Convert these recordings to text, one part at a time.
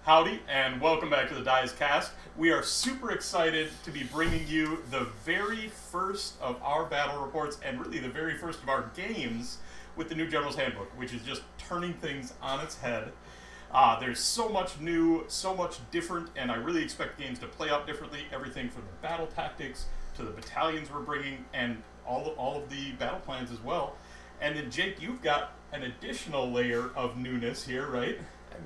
Howdy, and welcome back to the Dice Cast. We are super excited to be bringing you the very first of our battle reports, and really the very first of our games with the new General's Handbook, which is just turning things on its head. There's so much new, so much different, and I really expect games to play out differently. Everything from the battle tactics to the battalions we're bringing, and all of the battle plans as well. And then, Jake, you've got an additional layer of newness here, right?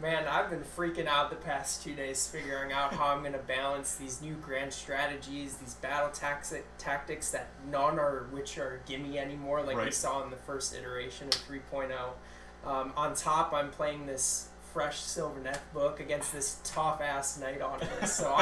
Man, I've been freaking out the past 2 days figuring out how I'm going to balance these new grand strategies, these battle tactics that none are which are gimme anymore, like we saw in the first iteration of 3.0. On top, I'm playing this fresh Sylvaneth book against this tough-ass Nighthaunt. So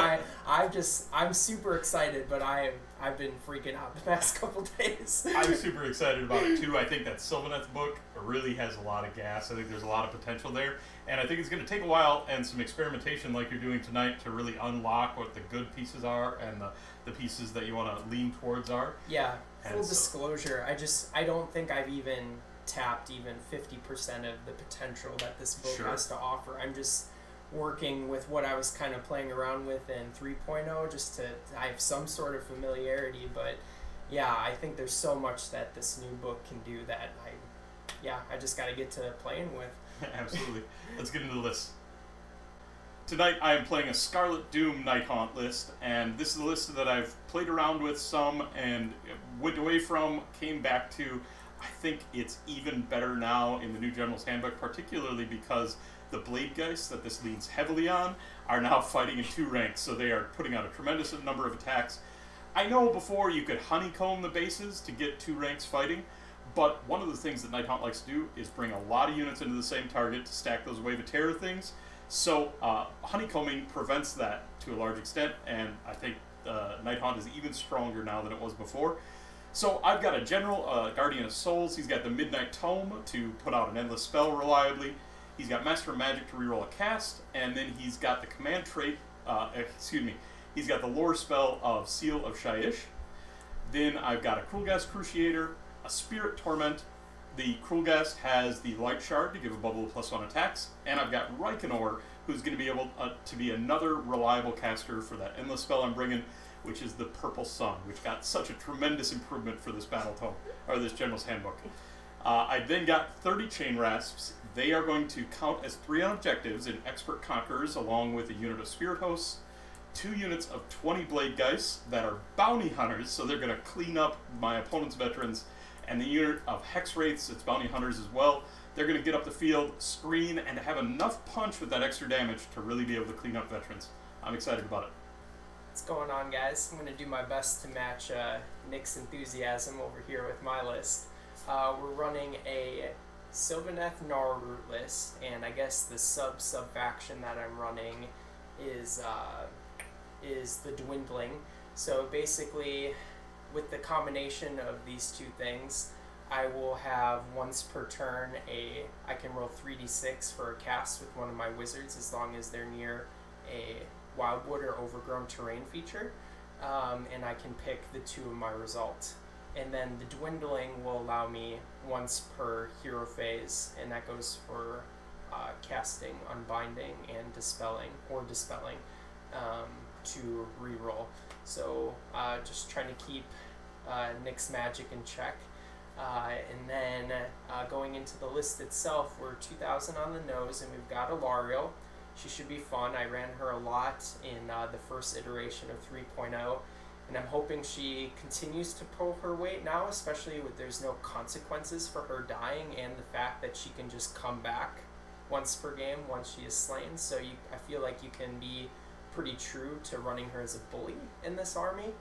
I'm super excited, but I've been freaking out the past couple days. I'm super excited about it too. I think that Sylvaneth book really has a lot of gas. I think there's a lot of potential there. And I think it's going to take a while and some experimentation like you're doing tonight to really unlock what the good pieces are and the pieces that you want to lean towards are. Yeah, full disclosure, I don't think I've even tapped even 50% of the potential that this book has to offer. I'm just working with what I was kind of playing around with in 3.0 just to I have some sort of familiarity, but yeah, I think there's so much that this new book can do that I just got to get to playing with. Absolutely. Let's get into the list. Tonight I am playing a Scarlet Doom Nighthaunt list, and this is a list that I've played around with some and went away from, came back to. I think it's even better now in the new General's Handbook, particularly because the Blade Geists that this leans heavily on are now fighting in 2 ranks, so they are putting out a tremendous number of attacks. I know before you could honeycomb the bases to get 2 ranks fighting, but one of the things that Nighthaunt likes to do is bring a lot of units into the same target to stack those Wave of Terror things. So honeycombing prevents that to a large extent, and I think Nighthaunt is even stronger now than it was before. So I've got a General, Guardian of Souls. He's got the Midnight Tome to put out an endless spell reliably. He's got Master of Magic to reroll a cast, and then he's got the command trait, he's got the lore spell of Seal of Shyish. Then I've got a Krulgast Cruciator, a Spirit Torment. The Krulgast has the Light Shard to give a bubble of +1 attacks, and I've got Reikenor, who's going to be able to be another reliable caster for that endless spell I'm bringing, which is the Purple Sun, which got such a tremendous improvement for this battle tome, or this General's Handbook. I then got 30 Chain Rasps. They are going to count as 3 on objectives in Expert Conquerors, along with a unit of Spirit Hosts, 2 units of 20 Blade Geists that are Bounty Hunters, so they're going to clean up my opponent's veterans, and the unit of Hex Wraiths, it's Bounty Hunters as well. They're going to get up the field, screen, and have enough punch with that extra damage to really be able to clean up veterans. I'm excited about it. What's going on, guys? I'm going to do my best to match Nick's enthusiasm over here with my list. We're running a Sylvaneth Gnarlroot list, and I guess the sub-faction that I'm running is the Dwindling. So basically, with the combination of these 2 things, I will have once per turn I can roll 3d6 for a cast with one of my wizards as long as they're near a Wildwood or Overgrown Terrain feature, and I can pick the 2 of my results. And then the Dwindling will allow me once per hero phase, and that goes for casting, unbinding, and dispelling, to reroll. So just trying to keep Nick's magic in check. And then going into the list itself, we're 2,000 on the nose, and we've got Alarielle. She should be fun. I ran her a lot in the first iteration of 3.0, and I'm hoping she continues to pull her weight now, especially with there's no consequences for her dying and the fact that she can just come back once per game once she is slain. So I feel like you can be pretty true to running her as a bully in this army.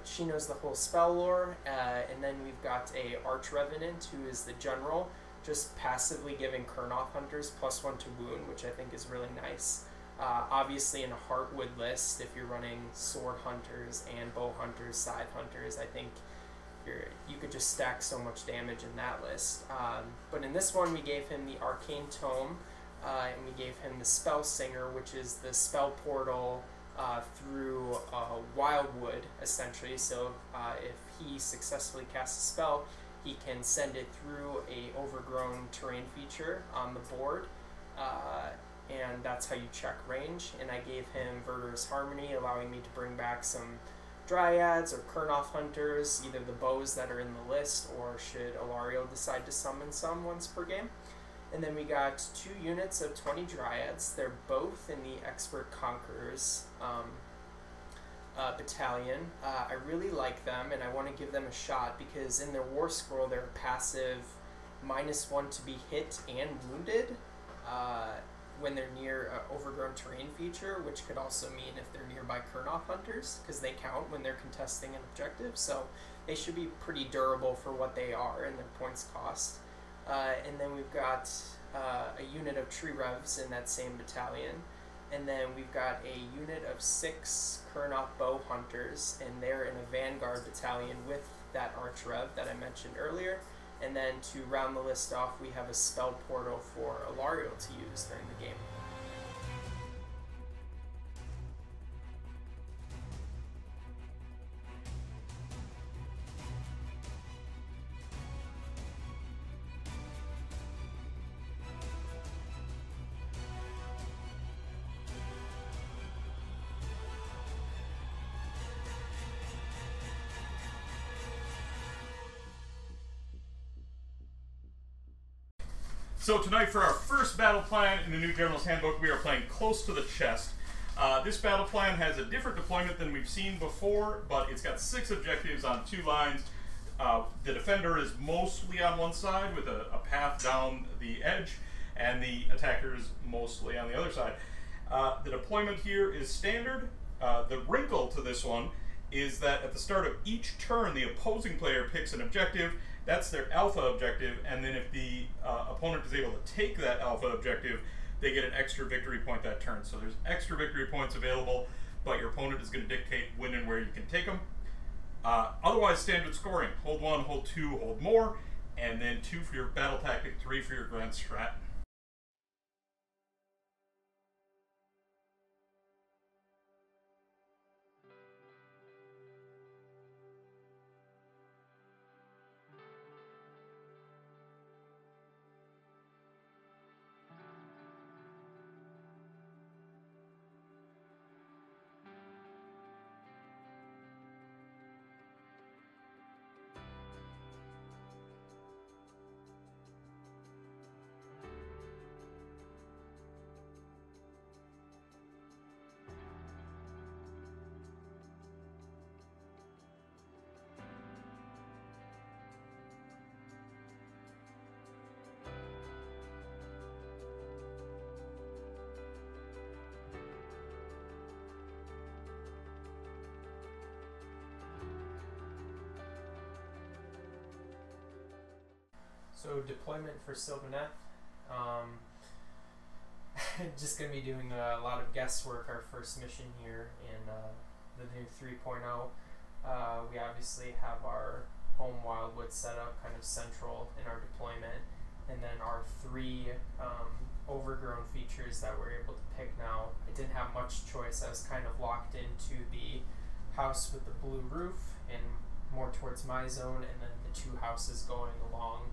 She knows the whole spell lore, and then we've got a Arch Revenant who is the general, just passively giving Kurnoth Hunters +1 to wound, which I think is really nice. Obviously in a Heartwood list, if you're running Sword Hunters and Bow Hunters, Scythe Hunters, I think you could just stack so much damage in that list. But in this one we gave him the Arcane Tome, and we gave him the Spell Singer, which is the spell portal through Wildwood, essentially. So if he successfully casts a spell, he can send it through a overgrown terrain feature on the board, and that's how you check range. And I gave him Verdurous Harmony, allowing me to bring back some Dryads or Kurnoth Hunters, either the bows that are in the list, or should Alarielle decide to summon some once per game. And then we got 2 units of 20 Dryads. They're both in the Expert Conquerors battalion. I really like them, and I want to give them a shot because in their War Scroll they're a passive -1 to be hit and wounded when they're near an overgrown terrain feature, which could also mean if they're nearby Kurnoth Hunters, because they count when they're contesting an objective, so they should be pretty durable for what they are and their points cost. And then we've got a unit of Tree Revs in that same battalion, and then we've got a unit of 6 Kurnoth Bow Hunters, and they're in a Vanguard battalion with that Arch Rev that I mentioned earlier. And then to round the list off, we have a spell portal for Alarielle to use during the game. So tonight for our first battle plan in the new General's Handbook, we are playing Close to the Chest. This battle plan has a different deployment than we've seen before, but it's got 6 objectives on 2 lines. The defender is mostly on one side with a path down the edge, and the attacker is mostly on the other side. The deployment here is standard. The wrinkle to this one is that at the start of each turn, the opposing player picks an objective. That's their alpha objective, and then if the opponent is able to take that alpha objective, they get an extra victory point that turn. So there's extra victory points available, but your opponent is going to dictate when and where you can take them. Otherwise, standard scoring. Hold 1, hold 2, hold more, and then 2 for your battle tactic, 3 for your grand strat. So deployment for Sylvaneth. Just going to be doing a lot of guesswork our first mission here in the new 3.0. We obviously have our home Wildwood set up kind of central in our deployment, and then our 3 overgrown features that we're able to pick now. I didn't have much choice. I was kind of locked into the house with the blue roof and more towards my zone, and then the 2 houses going along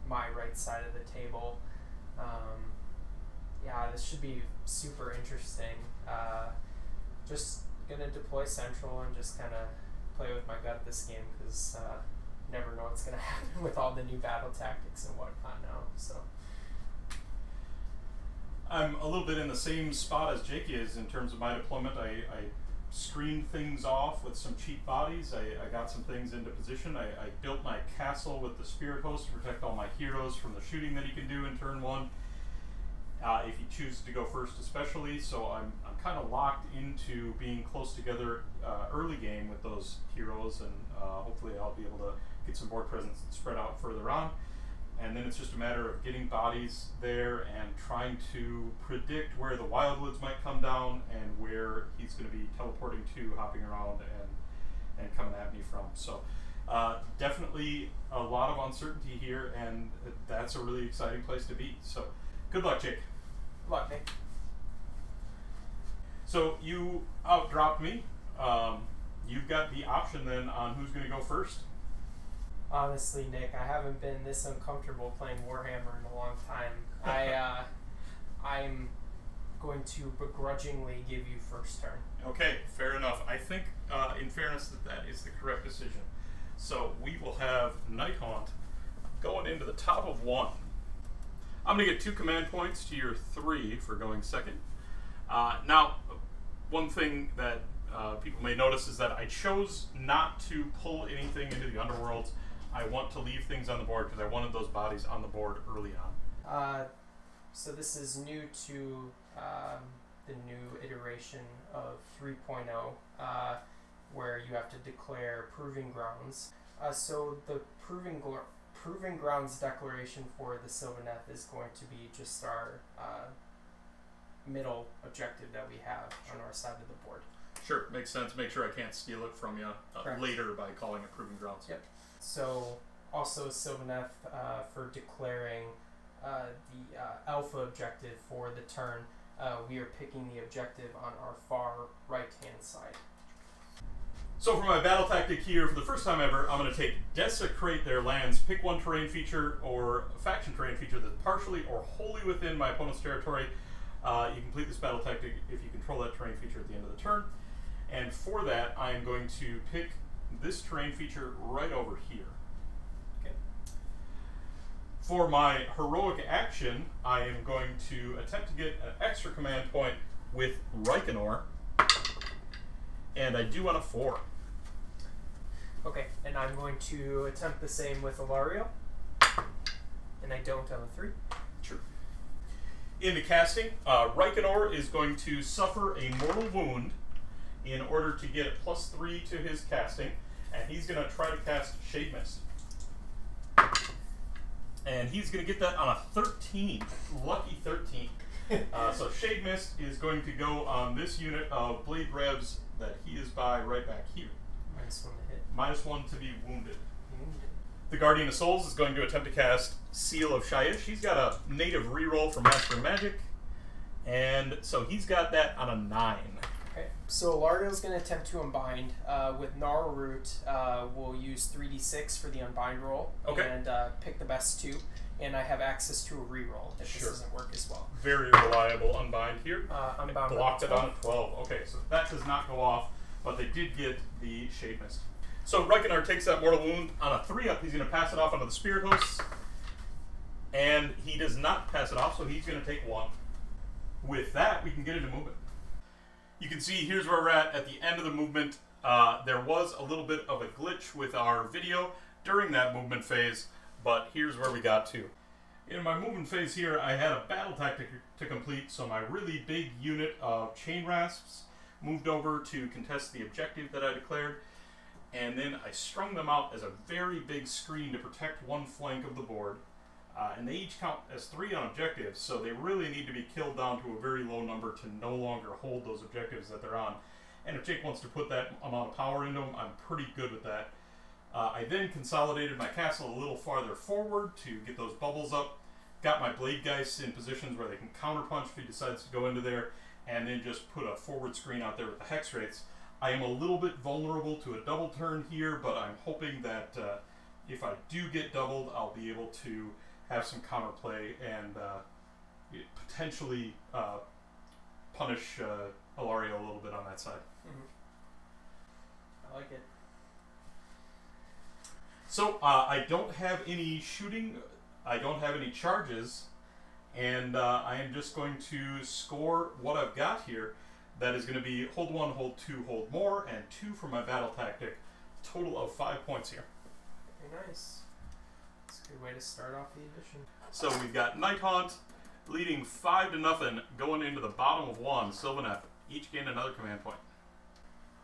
my right side of the table. Yeah, this should be super interesting. Just gonna deploy central and just kind of play with my gut this game, because you never know what's gonna happen with all the new battle tactics and whatnot now. So I'm a little bit in the same spot as Jake is in terms of my deployment. I screened things off with some cheap bodies. I got some things into position. I built my castle with the Spirit Host to protect all my heroes from the shooting that he can do in turn 1. If he chooses to go first especially, so I'm kind of locked into being close together early game with those heroes, and hopefully I'll be able to get some board presence and spread out further on. And then it's just a matter of getting bodies there and trying to predict where the Wildwoods might come down and where he's going to be teleporting to, hopping around, and coming at me from. So definitely a lot of uncertainty here, and that's a really exciting place to be. So good luck, Jake. good luck, Nick. So you outdropped me. You've got the option then on who's going to go first. Honestly, Nick, I haven't been this uncomfortable playing Warhammer in a long time. I'm going to begrudgingly give you first turn. Okay, fair enough. I think, in fairness, that is the correct decision. So we will have Nighthaunt going into the top of 1. I'm going to get 2 command points to your 3 for going second. Now, one thing that people may notice is that I chose not to pull anything into the underworlds. I want to leave things on the board because I wanted those bodies on the board early on. So this is new to the new iteration of 3.0, where you have to declare proving grounds. So the proving grounds declaration for the Sylvaneth is going to be just our middle objective that we have on our side of the board. Sure, makes sense. Make sure I can't steal it from you later by calling it proving grounds. Yep. So also Sylvaneth for declaring the alpha objective for the turn. We are picking the objective on our far right-hand side. So for my battle tactic here, for the first time ever, I'm going to take Desecrate their lands, pick one terrain feature or faction terrain feature that's partially or wholly within my opponent's territory. You complete this battle tactic if you control that terrain feature at the end of the turn. And for that, I am going to pick this terrain feature right over here. Okay. For my heroic action, I am going to attempt to get an extra command point with Reikenor. And I do on a 4. Okay, and I'm going to attempt the same with Alarielle. And I don't on a 3. Sure. In the casting, Reikenor is going to suffer a mortal wound in order to get a +3 to his casting, and he's going to try to cast Shade Mist. And he's going to get that on a 13. Lucky 13. So Shade Mist is going to go on this unit of Blade Revs that he is by right back here. -1 to hit. -1 to be wounded. The Guardian of Souls is going to attempt to cast Seal of Shyish. He's got a native reroll for Master Magic, and so he's got that on a 9. Okay, so Alarielle's going to attempt to unbind. With Gnarl Root, we'll use 3d6 for the unbind roll, and pick the best 2. And I have access to a reroll if this doesn't work as well. Very reliable unbind here. Unbound blocked it on a 12. Okay, so that does not go off, but they did get the Shade Mist. So Reikenor takes that mortal wound on a 3-up. He's going to pass it off onto the Spirit Hosts. And he does not pass it off, so he's going to take 1. With that, we can get into movement. You can see here's where we're at the end of the movement. There was a little bit of a glitch with our video during that movement phase, but here's where we got to. In my movement phase here, I had a battle tactic to complete, so my really big unit of Chain Rasps moved over to contest the objective that I declared, and then I strung them out as a very big screen to protect one flank of the board, and they each count as 3 on objectives, so they really need to be killed down to a very low number to no longer hold those objectives that they're on. And if Jake wants to put that amount of power into them, I'm pretty good with that. I then consolidated my castle a little farther forward to get those bubbles up, got my Blade Geists in positions where they can counterpunch if he decides to go into there, and then just put a forward screen out there with the Hex Wraiths. I am a little bit vulnerable to a double turn here, but I'm hoping that if I do get doubled, I'll be able to have some counterplay and potentially punish Alarielle a little bit on that side. I like it. So I don't have any shooting, I don't have any charges, and I am just going to score what I've got here. That is going to be hold 1, hold 2, hold more, and 2 for my battle tactic. Total of 5 points here. Very nice. That's a good way to start off the edition. So we've got Nighthaunt leading 5-0 going into the bottom of 1. Sylvaneth each gain another command point.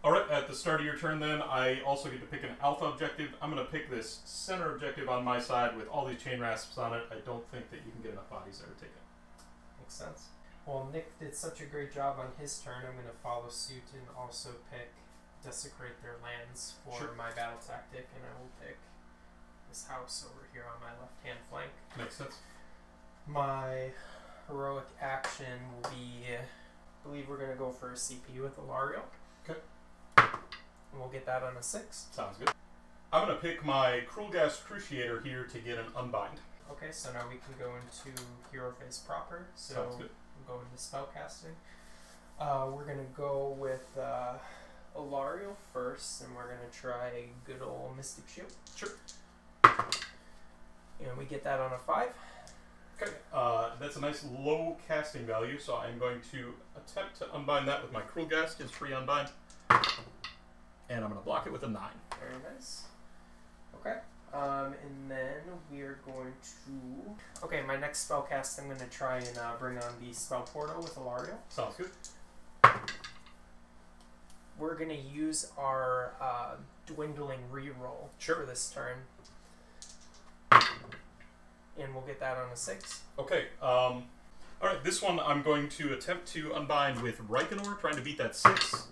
Alright, at the start of your turn then, I also get to pick an alpha objective. I'm going to pick this center objective on my side with all these Chain Rasps on it. I don't think that you can get enough bodies there to take it. Makes sense. Well, Nick did such a great job on his turn, I'm going to follow suit and also pick Desecrate their lands for my battle tactic, and I will pick this house over here on my left-hand flank. Makes sense. My heroic action will be, I believe we're going to go for a CP with Alarielle. Okay. And we'll get that on a 6. Sounds good. I'm going to pick my Cruel Gas Cruciator here to get an unbind. Okay, so now we can go into hero phase proper. So Sounds good. we'll go into spellcasting. We're going to go with Alarielle first, and we're going to try a good old Mystic Shield. Sure. And we get that on a 5. Okay, that's a nice low casting value, so I'm going to attempt to unbind that with my Cruel Gas, his free unbind. And I'm going to block it with a 9. Very nice. Okay. And then we are going to... Okay, my next spell cast, I'm going to try and bring on the Spell Portal with Alarielle. Sounds good. We're going to use our Dwindling reroll for this turn. And we'll get that on a 6. Okay, alright, this one I'm going to attempt to unbind with Reikenor, trying to beat that 6.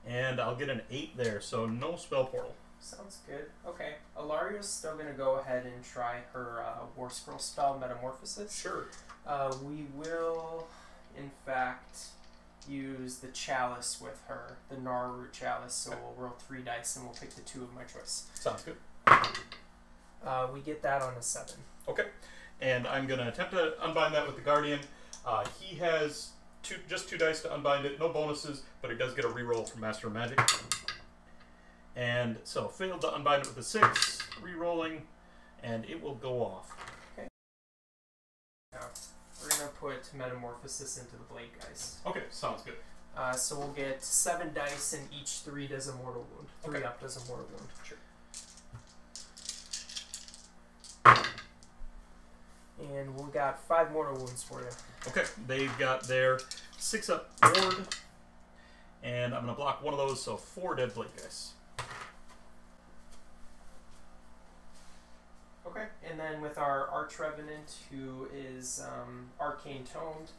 And I'll get an 8 there, so no Spell Portal. Sounds good. Okay, Alarielle's still going to go ahead and try her War Scroll spell, Metamorphosis. Sure. We will, in fact, use the Chalice with her, the Gnarroot Chalice, so we'll roll 3 dice and we'll pick the 2 of my choice. Sounds good. We get that on a 7. Okay, and I'm going to attempt to unbind that with the Guardian. He has just 2 dice to unbind it, no bonuses, but he does get a reroll from Master of Magic. And so failed to unbind it with a 6, rerolling, and it will go off. Okay. Now, we're going to put Metamorphosis into the Blade Geist. Okay, sounds good. So we'll get 7 dice, and each 3 does a mortal wound. 3 up does a mortal wound. Sure. And we got 5 mortal wounds for you. Okay, they've got their 6 up ward, and I'm going to block one of those, so 4 dead Blade Geist. Okay, and then with our Arch Revenant, who is Arcane Toned,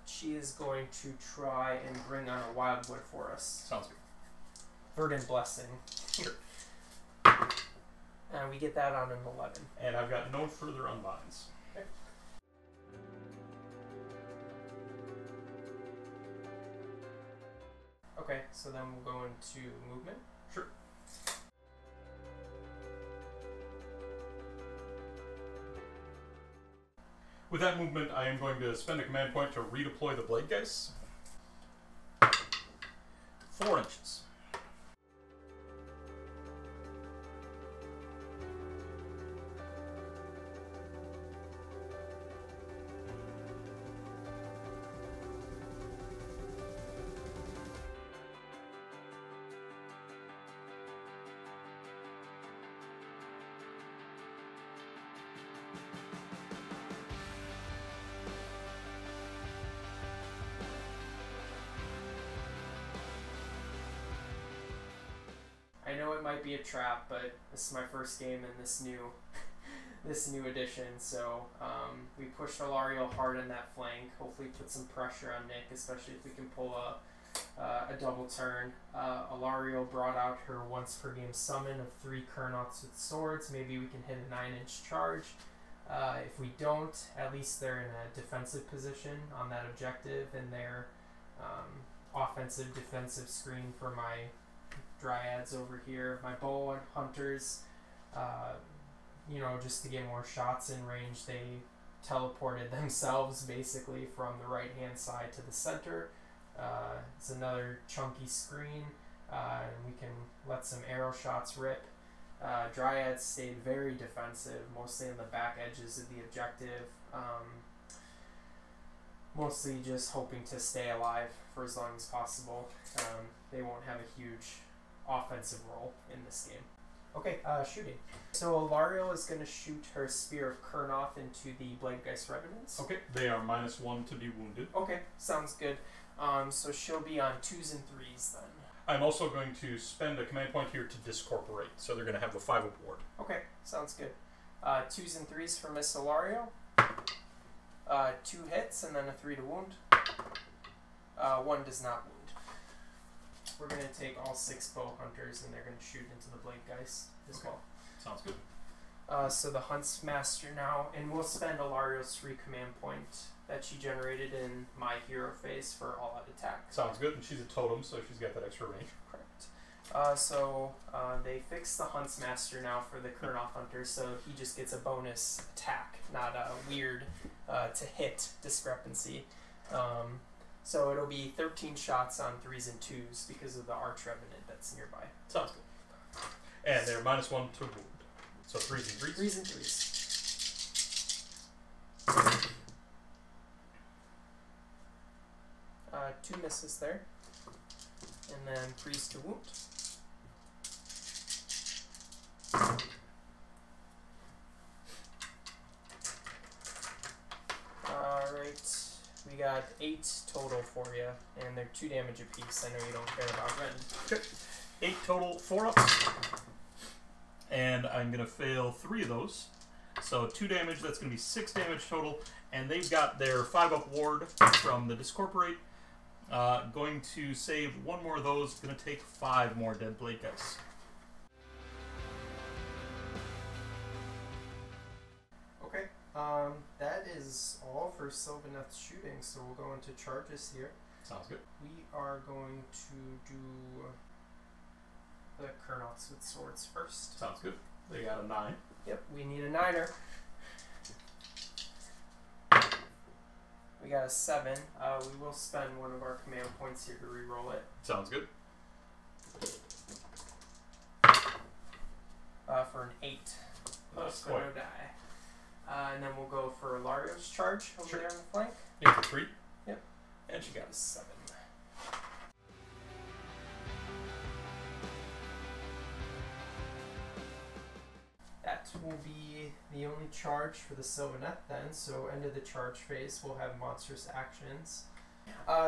she is going to try and bring on a Wildwood for us. Sounds good. Verdant Blessing. Sure. And we get that on an 11. And I've got no further unbinds. Okay. Okay, so then we'll go into movement. Sure. With that movement, I am going to spend a command point to redeploy the Blade Geist. 4 inches. I know it might be a trap, but this is my first game in this new this new edition, so we pushed Alarielle hard in that flank. Hopefully put some pressure on Nick, especially if we can pull a double turn. Alarielle brought out her once per game summon of 3 Kurnoths with swords. Maybe we can hit a 9-inch charge. If we don't, at least they're in a defensive position on that objective, and their offensive defensive screen for my Dryads over here. My bow and hunters, just to get more shots in range, they teleported themselves basically from the right hand side to the center. It's another chunky screen, and we can let some arrow shots rip. Dryads stayed very defensive, mostly on the back edges of the objective, mostly just hoping to stay alive for as long as possible. They won't have a huge offensive role in this game. Okay, shooting. So Alarielle is going to shoot her Spear of Kurnoth into the Blade Geist Revenants. Okay, they are -1 to be wounded. Okay, sounds good. So she'll be on 2s and 3s then. I'm also going to spend a command point here to discorporate, so they're going to have a 5 up ward. Okay, sounds good. 2s and 3s for Miss Alarielle. 2 hits and then a 3 to wound. 1 does not wound. We're going to take all 6 bow hunters and they're going to shoot into the Blade Geist as well. Sounds good. So the Hunt's Master now, and we'll spend Alarielle's free command point that she generated in my hero phase for all-out attack. Sounds good, and she's a totem, so she's got that extra range. Correct. They fixed the Huntsmaster now for the Kurnoth Hunter, so he just gets a bonus attack, not a weird to hit discrepancy. So it'll be 13 shots on 3s and 2s because of the Arch Revenant that's nearby. Sounds good. And they're -1 to wound. So 3s and 3s? 3s and 3s. 2 misses there. And then 3s to wound. Alright, we got 8 total for you, and they're 2 damage apiece. I know you don't care about red. Okay. 8 total, 4 ups. And I'm going to fail 3 of those. So 2 damage, that's going to be 6 damage total. And they've got their 5-up ward from the Discorporate. Going to save 1 more of those, going to take 5 more dead blade guys. Okay, that is all for Sylvaneth shooting, so we'll go into charges here. Sounds good. We are going to do the Kurnoths with swords first. Sounds good. They got a 9. Yep, we need a 9er. We got a 7. We will spend 1 of our command points here to reroll it. Sounds good. For an 8. That's no die. And then we'll go for Alario's charge over there on the flank. Here's a 3. Yep. And she got a 7. That will be the only charge for the Sylvaneth then, so end of the charge phase we'll have monstrous actions.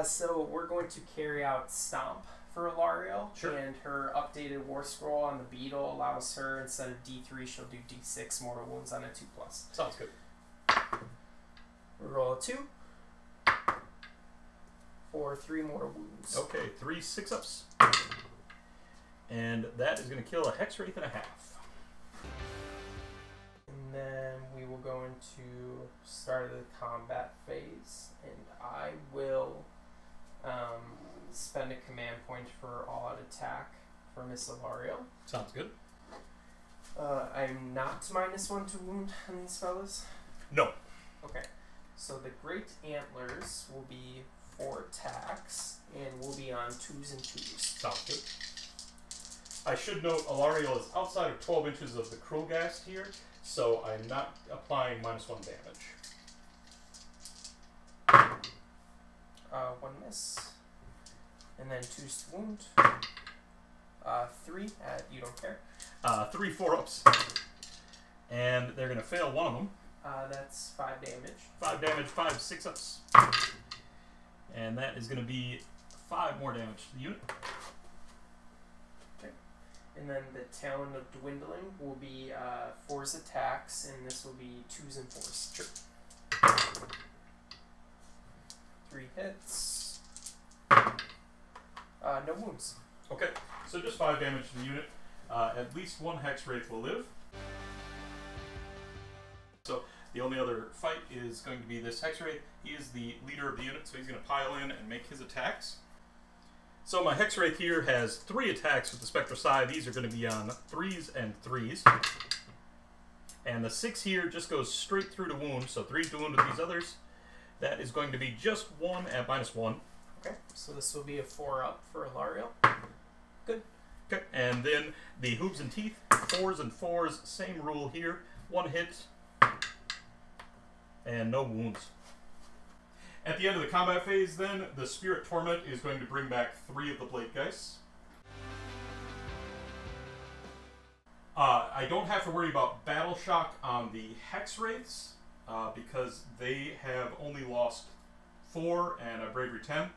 So we're going to carry out Stomp for Alarielle, and her updated War Scroll on the Beetle allows her, instead of D3, she'll do D6 mortal wounds on a 2+. Sounds good. We roll a 2 for 3 mortal wounds. Okay, 3 6-ups. And that is going to kill a Hex Wraith and a half. And then we will go into start of the combat phase, and I will spend a command point for all-out attack for Miss Alarielle. Sounds good. I'm not -1 to wound on these fellas? No. Okay. So the Great Antlers will be 4 attacks, and will be on 2s and 2s. Sounds good. I should note Alarielle is outside of 12 inches of the Krulgast here, so I'm not applying -1 damage. 1 miss. And then 2s to wound. 3 at you don't care. 3 4-ups. And they're going to fail 1 of them. That's 5 damage. 5 damage, 5 6-ups. And that is going to be 5 more damage to the unit. Okay. And then the Talon of Dwindling will be 4's attacks, and this will be 2s and 4s. Sure. 3 hits. No wounds. Okay, so just 5 damage to the unit. At least 1 Hex Wraith will live. So the only other fight is going to be this Hex Wraith. He is the leader of the unit, so he's going to pile in and make his attacks. So my Hex Wraith here has 3 attacks with the Spectral Scythe. These are going to be on 3s and 3s. And the 6 here just goes straight through to wound, so 3 to wound with these others. That is going to be just 1 at -1. Okay, so this will be a 4-up for Alarielle. Good. Okay, and then the Hooves and Teeth, 4s and 4s, same rule here. 1 hit, and no wounds. At the end of the combat phase, then, the Spirit Torment is going to bring back 3 of the Blade Geists. I don't have to worry about Battle Shock on the Hex Wraiths, because they have only lost 4 and a Bravery 10.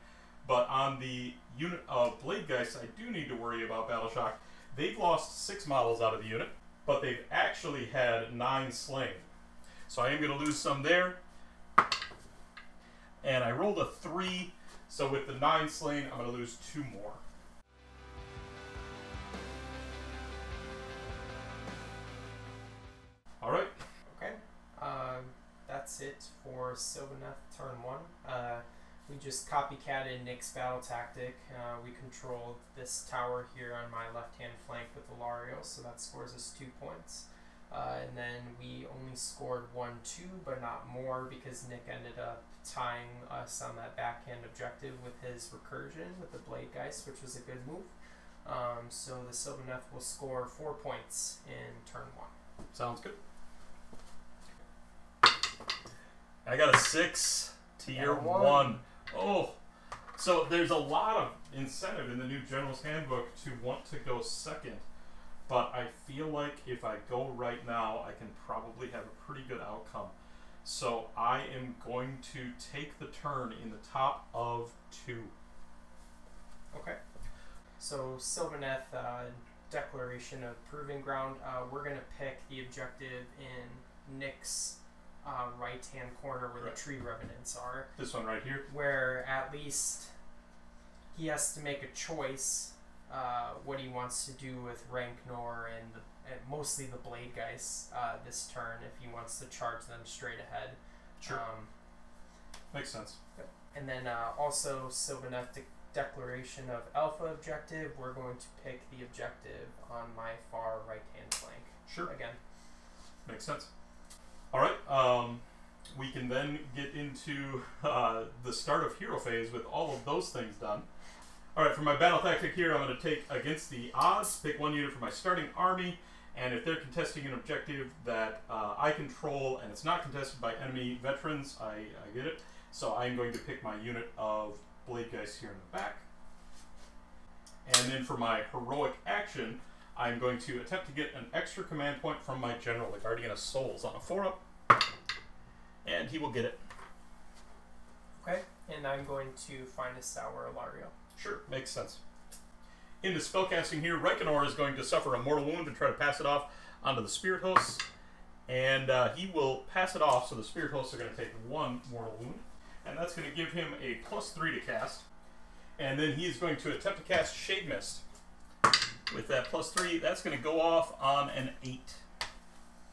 But on the unit of Blade Geists, I do need to worry about Battle Shock. They've lost 6 models out of the unit, but they've actually had 9 slain. So I am going to lose some there. And I rolled a 3, so with the 9 slain, I'm going to lose 2 more. Alright. Okay. That's it for Sylvaneth turn 1. we just copycatted Nick's battle tactic. We controlled this tower here on my left-hand flank with Alarielle, so that scores us 2 points. And then we only scored 1-2, but not more, because Nick ended up tying us on that backhand objective with his recursion with the Blade Geist, which was a good move. So the Sylvaneth will score 4 points in turn 1. Sounds good. I got a 6, tier 1. Oh, so there's a lot of incentive in the new General's Handbook to want to go second, but I feel like if I go right now, I can probably have a pretty good outcome. So I am going to take the turn in the top of 2. Okay. So Sylvaneth, Declaration of Proving Ground, we're going to pick the objective in Nick's right-hand corner where the tree revenants are. This one right here? Where at least he has to make a choice what he wants to do with Ranknor and mostly the Blade Geist this turn if he wants to charge them straight ahead. Sure. Makes sense. Yep. And then also Sylvaneth Declaration of Alpha objective, we're going to pick the objective on my far right-hand flank. Sure. Again. Makes sense. Alright, we can then get into the start of hero phase with all of those things done. Alright, for my battle tactic here, I'm going to take against the odds, pick 1 unit for my starting army, and if they're contesting an objective that I control and it's not contested by enemy veterans, I get it. So I'm going to pick my unit of Blade Geist here in the back. And then for my heroic action, I'm going to attempt to get an extra command point from my general, the Guardian of Souls, on a 4-up. And he will get it. Okay, and I'm going to find a sour Alarielle. Sure, makes sense. In the spellcasting here, Ranknor is going to suffer a mortal wound and try to pass it off onto the Spirit Hosts. And he will pass it off, so the Spirit Hosts are going to take 1 mortal wound. And that's going to give him a +3 to cast. And then he is going to attempt to cast Shade Mist. With that +3, that's going to go off on an 8.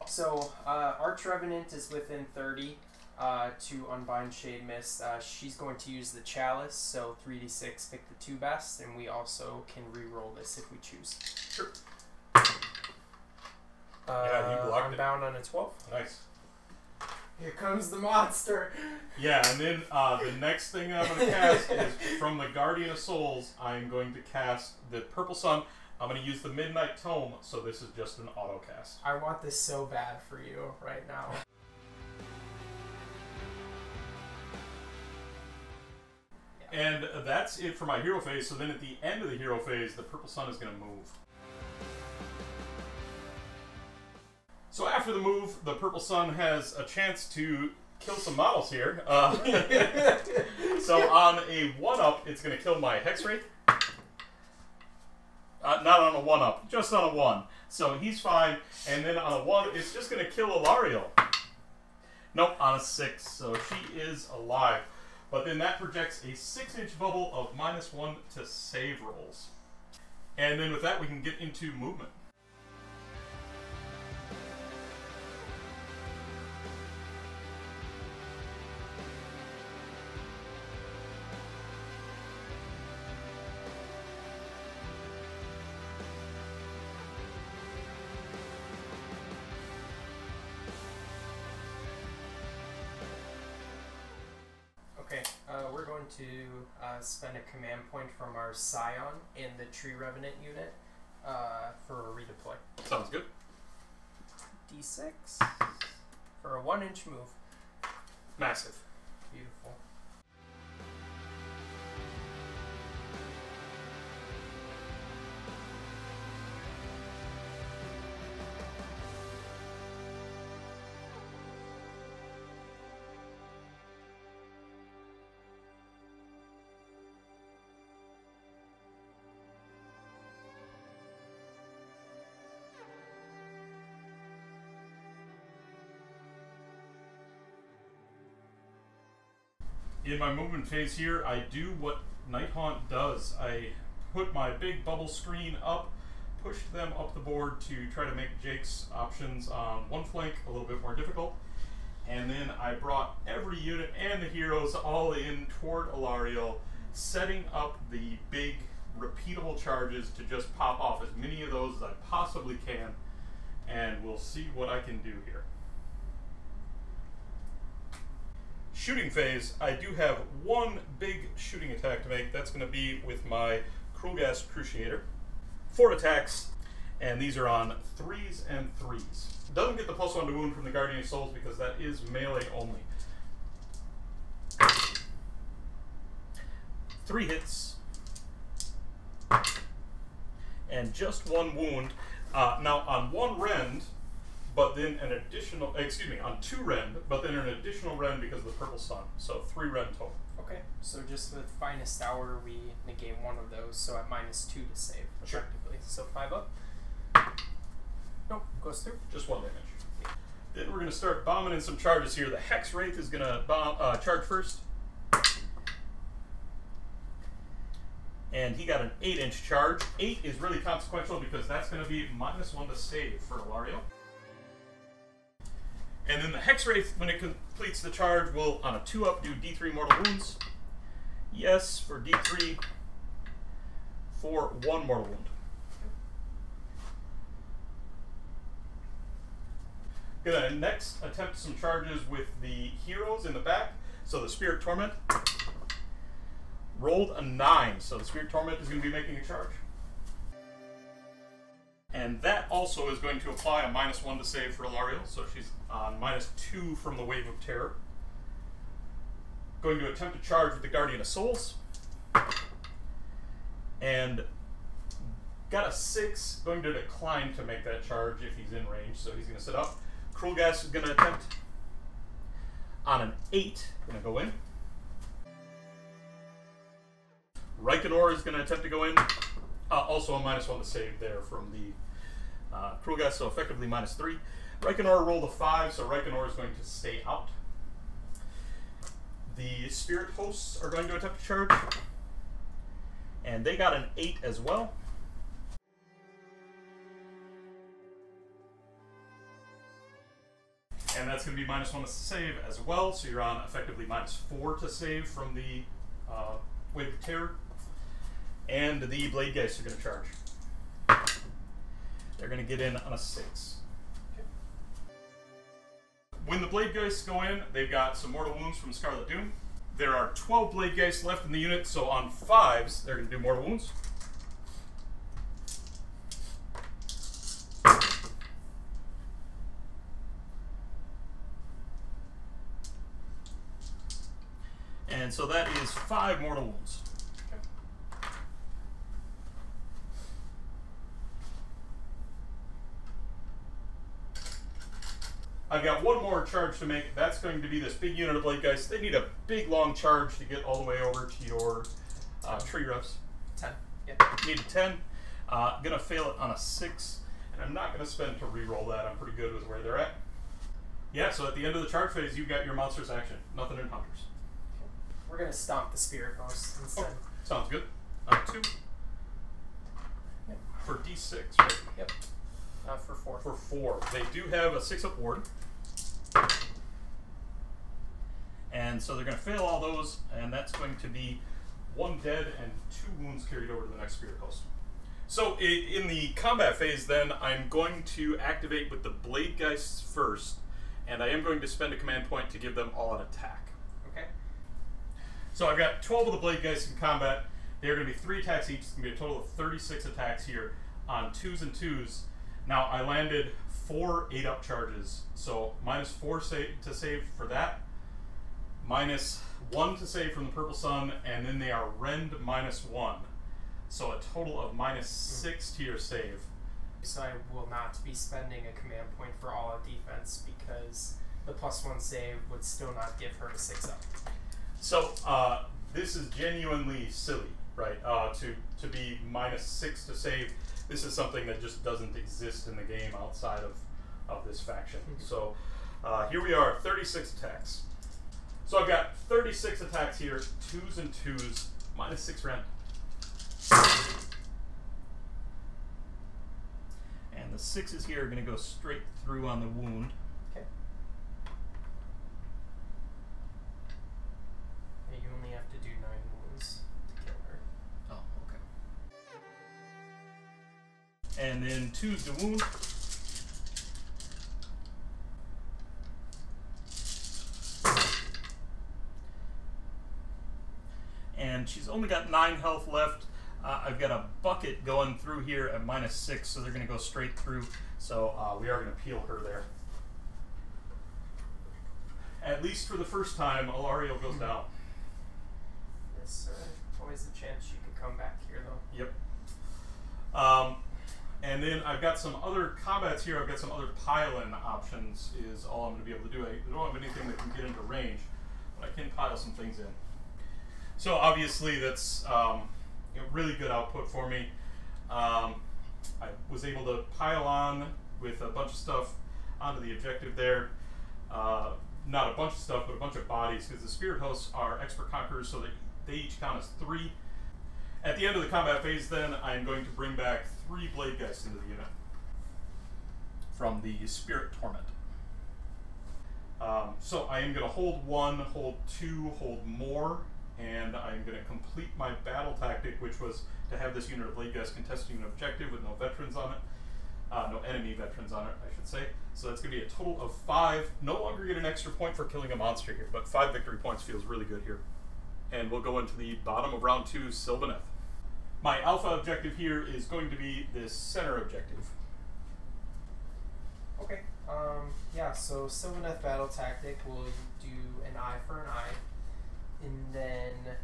So, Arch Revenant is within 30 to unbind Shade Mist. She's going to use the Chalice, so 3d6, pick the 2 best, and we also can re-roll this if we choose. Sure. Yeah, he blocked unbound on a 12. Nice. Here comes the monster! Yeah, and then the next thing I'm going to cast is from the Guardian of Souls, I'm going to cast the Purple Sun. I'm going to use the Midnight Tome, so this is just an auto cast. I want this so bad for you right now. And that's it for my hero phase, so then at the end of the hero phase, the Purple Sun is going to move. So after the move, the Purple Sun has a chance to kill some models here. So on a 1-up, it's going to kill my Hex Wraith. Not on a 1-up, just on a 1. So he's fine. And then on a 1, it's just going to kill Alarielle. Nope, on a 6. So she is alive. But then that projects a 6-inch bubble of -1 to save rolls. And then with that, we can get into movement. We're going to spend a command point from our Scion in the Tree Revenant unit for a redeploy. Sounds good. D6 for a 1-inch move. Massive. Beautiful. In my movement phase here, I do what Nighthaunt does. I put my big bubble screen up, pushed them up the board to try to make Jake's options on one flank a little bit more difficult. And then I brought every unit and the heroes all in toward Alarielle, setting up the big repeatable charges to just pop off as many of those as I possibly can, and we'll see what I can do here. Shooting phase, I do have one big shooting attack to make. That's going to be with my Cruel Gas Cruciator. 4 attacks, and these are on 3s and 3s. Doesn't get the +1 to wound from the Guardian of Souls because that is melee only. 3 hits. And just 1 wound. Now on 1 rend, but then an additional, on 2 rend, but then an additional rend because of the purple stun. So 3 rend total. Okay, so just with Finest Hour, we negate 1 of those, so at -2 to save, effectively. Sure. So 5 up. Nope, goes through. Just 1 damage. Okay. Then we're going to start bombing in some charges here. The Hex Wraith is going to charge first. And he got an 8-inch charge. 8 is really consequential because that's going to be -1 to save for Alarielle. And then the Hex Wraith, when it completes the charge, will, on a 2-up, do D3 mortal wounds. Yes, for D3, for 1 mortal wound. Gonna next attempt some charges with the heroes in the back. So the Spirit Torment rolled a 9, so the Spirit Torment is going to be making a charge. And that also is going to apply a -1 to save for Alarielle, so she's on -2 from the Wave of Terror. Going to attempt to charge with the Guardian of Souls. And got a 6, going to decline to make that charge if he's in range, so he's going to sit up. Cruel Gas is going to attempt on an 8, going to go in. Reikenor is going to attempt to go in. Also a -1 to save there from the Cruel Gas, so effectively -3. Reikenor rolled a 5, so Reikenor is going to stay out. The Spirit Hosts are going to attempt to charge. And they got an 8 as well. And that's going to be -1 to save as well, so you're on effectively -4 to save from the Wave of Terror. And the Blade Geist are going to charge. They're going to get in on a 6. Okay. When the Blade Geists go in, they've got some mortal wounds from Scarlet Doom. There are 12 Blade Geists left in the unit, so on 5s, they're going to do mortal wounds. And so that is 5 mortal wounds. I've got 1 more charge to make. That's going to be this big unit of Blade Geist. They need a big, long charge to get all the way over to your tree roughs. 10. Yeah. Need a 10. Gonna fail it on a 6, and I'm not gonna spend to re-roll that. I'm pretty good with where they're at. Yeah, so at the end of the charge phase, you've got your monster's action. Nothing in Hunters. Okay. We're gonna stomp the Spirit Host instead. Oh, sounds good. On 2. Yep. For D6, right? Yep. For 4. For 4. They do have a 6-up ward. And so they're going to fail all those, and that's going to be 1 dead and 2 wounds carried over to the next Spirit Host. So in the combat phase then, I'm going to activate with the Blade Geists first, and I am going to spend a command point to give them all an attack. Okay. So I've got 12 of the Blade Geists in combat. They're going to be 3 attacks each. It's going to be a total of 36 attacks here on 2s and 2s. Now, I landed 4 8-up charges, so -4 to save for that, -1 to save from the Purple Sun, and then they are rend -1. So a total of -6 to your save. So I will not be spending a command point for all of defense because the +1 save would still not give her a 6-up. So this is genuinely silly, right? To be -6 to save. This is something that just doesn't exist in the game outside of this faction. So here we are, 36 attacks. So I've got 36 attacks here, 2s and 2s, -6 rend. And the 6s here are going to go straight through on the wound. Okay. And then 2 to wound. And she's only got 9 health left. I've got a bucket going through here at -6, so they're going to go straight through. So we are going to peel her there. At least for the first time, Alarielle goes down. Yes, sir. Always a chance she could come back here, though. Yep. And then I've got some other combats here. I've got some other pile-in options is all I'm going to be able to do. I don't have anything that can get into range, but I can pile some things in. So obviously that's really good output for me. I was able to pile on with a bunch of stuff onto the objective there. Not a bunch of stuff, but a bunch of bodies, because the spirit hosts are expert conquerors, so they each count as 3. At the end of the combat phase, then, I'm going to bring back 3 blade guys into the unit from the spirit torment. So I am going to hold 1, hold 2, hold more, and I'm going to complete my battle tactic, which was to have this unit of blade guys contesting an objective with no veterans on it. No enemy veterans on it, I should say. So that's going to be a total of 5. No longer get an extra point for killing a monster here, but 5 victory points feels really good here. And we'll go into the bottom of round 2, Sylvaneth. My alpha objective here is going to be this center objective. Okay. Yeah, so Sylvaneth battle tactic will do an eye for an eye. And then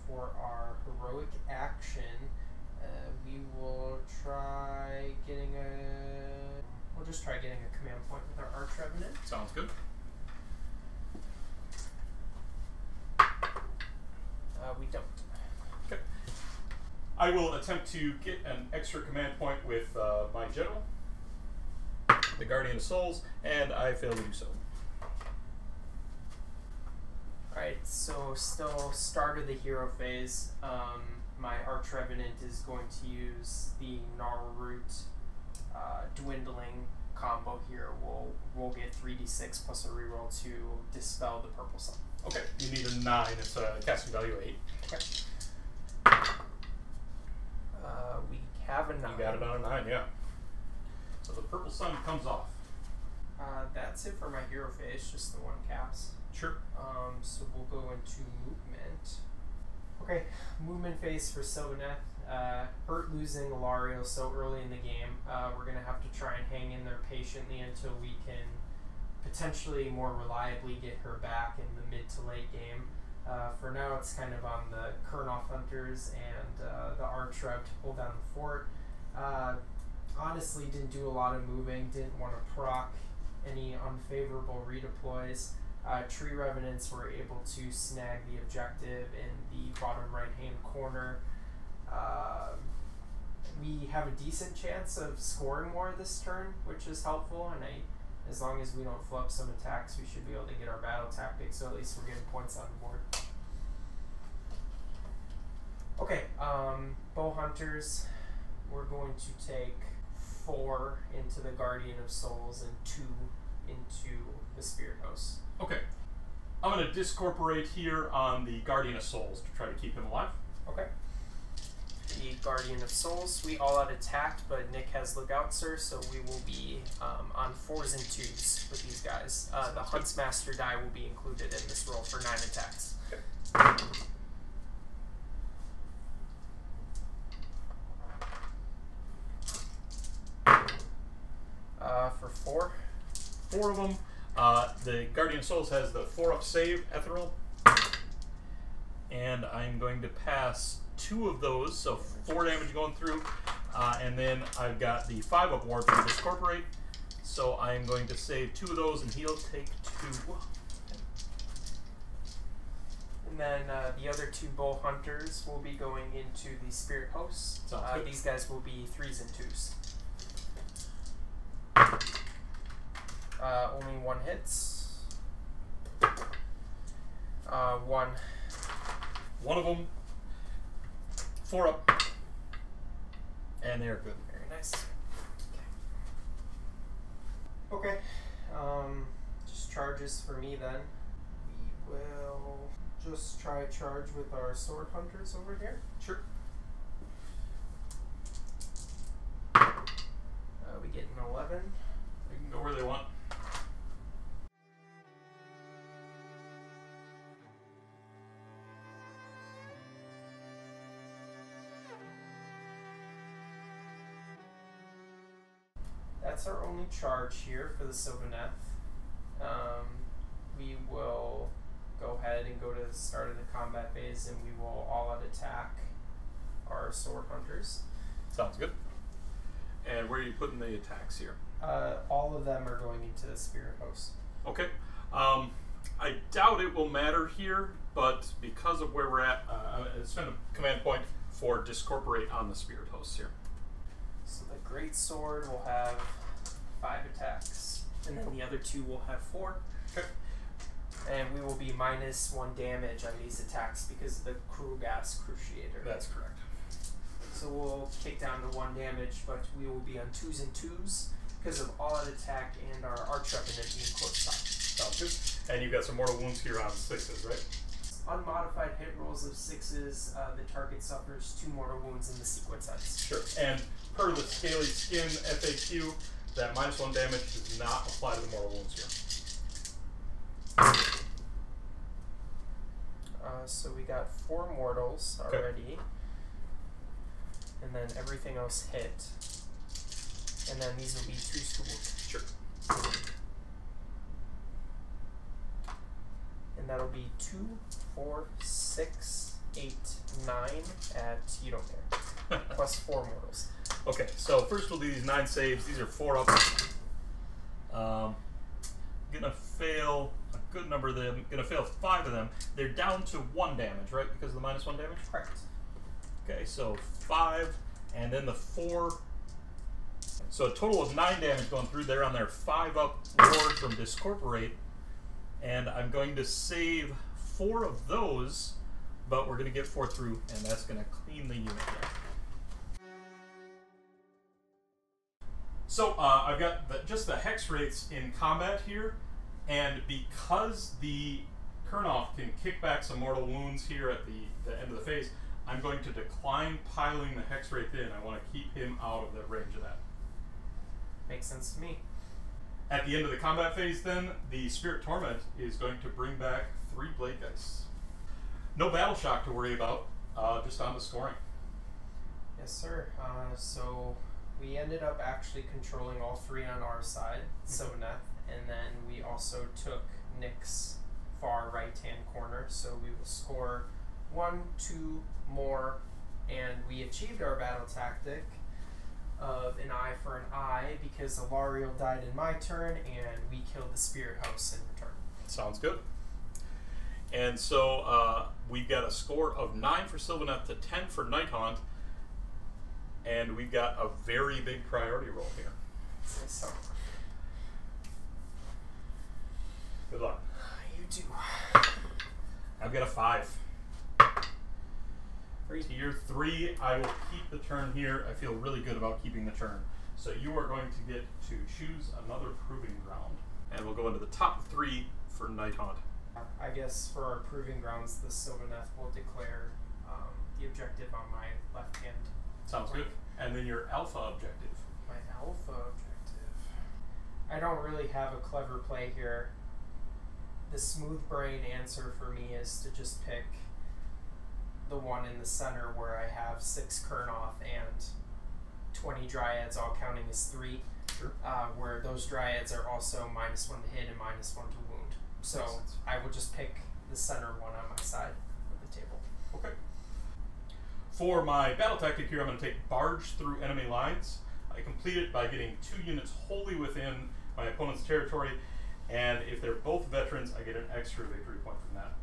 for our heroic action, we will try getting we'll just try getting a command point with our Arch Revenant. Sounds good. We don't. Okay. I will attempt to get an extra command point with my general, the Guardian of Souls, and I fail to do so. Alright, so still start of the hero phase. My Arch Revenant is going to use the Gnarlroot dwindling combo here. We'll get 3d6 plus a reroll to dispel the purple sun. Okay, you need a 9. It's a casting value of 8. Okay. We have a 9. You got it on a 9, yeah. So the purple sun comes off. That's it for my hero phase, just the 1 cast. Sure. So we'll go into movement. Okay, movement phase for Sylvaneth. Hurt losing Alarielle so early in the game. We're going to have to try and hang in there patiently until we can potentially more reliably get her back in the mid to late game. For now, it's kind of on the Kurnoth Hunters and the Arch Rev to pull down the fort. Honestly, didn't do a lot of moving, didn't want to proc any unfavorable redeploys. Tree Revenants were able to snag the objective in the bottom right-hand corner. We have a decent chance of scoring more this turn, which is helpful, and as long as we don't flub some attacks, we should be able to get our battle tactics, so at least we're getting points on the board. Okay, Bow Hunters, we're going to take 4 into the Guardian of Souls and 2 into the Spirit Host. Okay. I'm going to discorporate here on the Guardian of Souls to try to keep him alive. Okay. The Guardian of Souls, we all out attacked, but Nick has Lookout, sir, so we will be on 4s and 2s with these guys. The Huntsmaster die will be included in this roll for 9 attacks. Okay. For 4. 4 of them. The Guardian of Souls has the 4-up save, Ethereal. And I'm going to pass 2 of those, so 4 damage going through. And then I've got the 5-up ward from Discorporate. So I'm going to save 2 of those, and he'll take 2. And then the other 2 Bow Hunters will be going into the Spirit Hosts. These guys will be 3s and 2s. Only 1 hits. 1. One of them. 4 up. And they're good. Very nice. Okay. Just charges for me then. We will just try charge with our Sword Hunters over here. Sure. get an 11. They can go where they want. That's our only charge here for the Sylvaneth. We will go ahead and go to the start of the combat phase, and we will all-out attack our sword hunters. Sounds good. And where are you putting the attacks here? All of them are going into the spirit host. Okay. I doubt it will matter here, but because of where we're at, spend a command point for discorporate on the spirit hosts here. So the great sword will have 5 attacks, and then the other 2 will have 4. Okay. And we will be -1 damage on these attacks because of the cruel gas cruciator. That's correct. So we'll kick down to 1 damage, but we will be on 2s and 2s because of all-out attack and our arch weapon being close up. Sounds good. And you've got some mortal wounds here on 6s, right? Unmodified hit rolls of 6s, the target suffers 2 mortal wounds in the sequence ends. Sure. And per the Scaly Skin FAQ, that -1 damage does not apply to the mortal wounds here. So we got 4 mortals already. Okay. And then everything else hit. And then these will be 2 school. Sure. And that'll be 2, 4, 6, 8, 9 at you don't care. Plus 4 mortals. Okay, so first we'll do these 9 saves. These are 4 up. Gonna fail a good number of them. Gonna fail 5 of them. They're down to 1 damage, right? Because of the -1 damage? Correct. Okay, so 5, and then the 4. So a total of 9 damage going through there on their 5 up ward from Discorporate. And I'm going to save 4 of those, but we're going to get 4 through, and that's going to clean the unit there. So I've got just the hex rates in combat here, and because the Kurnoth can kick back some mortal wounds here at the end of the phase, I'm going to decline piling the hex rate in. I want to keep him out of the range of that. Makes sense to me. At the end of the combat phase, then, the Spirit Torment is going to bring back 3 Blade Dice. No Battle Shock to worry about, just on the scoring. Yes, sir. So we ended up actually controlling all 3 on our side, Sylvaneth, and then we also took Nick's far right-hand corner, so we will score 1, 2 more, and we achieved our battle tactic of an eye for an eye because Alarielle died in my turn and we killed the spirit house in return. Sounds good. And so we've got a score of 9 for Sylvaneth to 10 for Nighthaunt, and we've got a very big priority roll here. So, good luck. You too. I've got a 5. 3. Tier 3, I will keep the turn here. I feel really good about keeping the turn. So you are going to get to choose another proving ground. And we'll go into the top 3 for Nighthaunt. I guess for our proving grounds, the Sylvaneth will declare the objective on my left hand. Sounds good. And then your alpha objective. My alpha objective. I don't really have a clever play here. The smooth brain answer for me is to just pick the one in the center where I have 6 Kurnoth and 20 Dryads, all counting as 3. Sure. Where those Dryads are also -1 to hit and -1 to wound. So I will just pick the center one on my side of the table. Okay. For my battle tactic here, I'm going to take Barge through enemy lines. I complete it by getting 2 units wholly within my opponent's territory, and if they're both veterans, I get an extra victory point from that.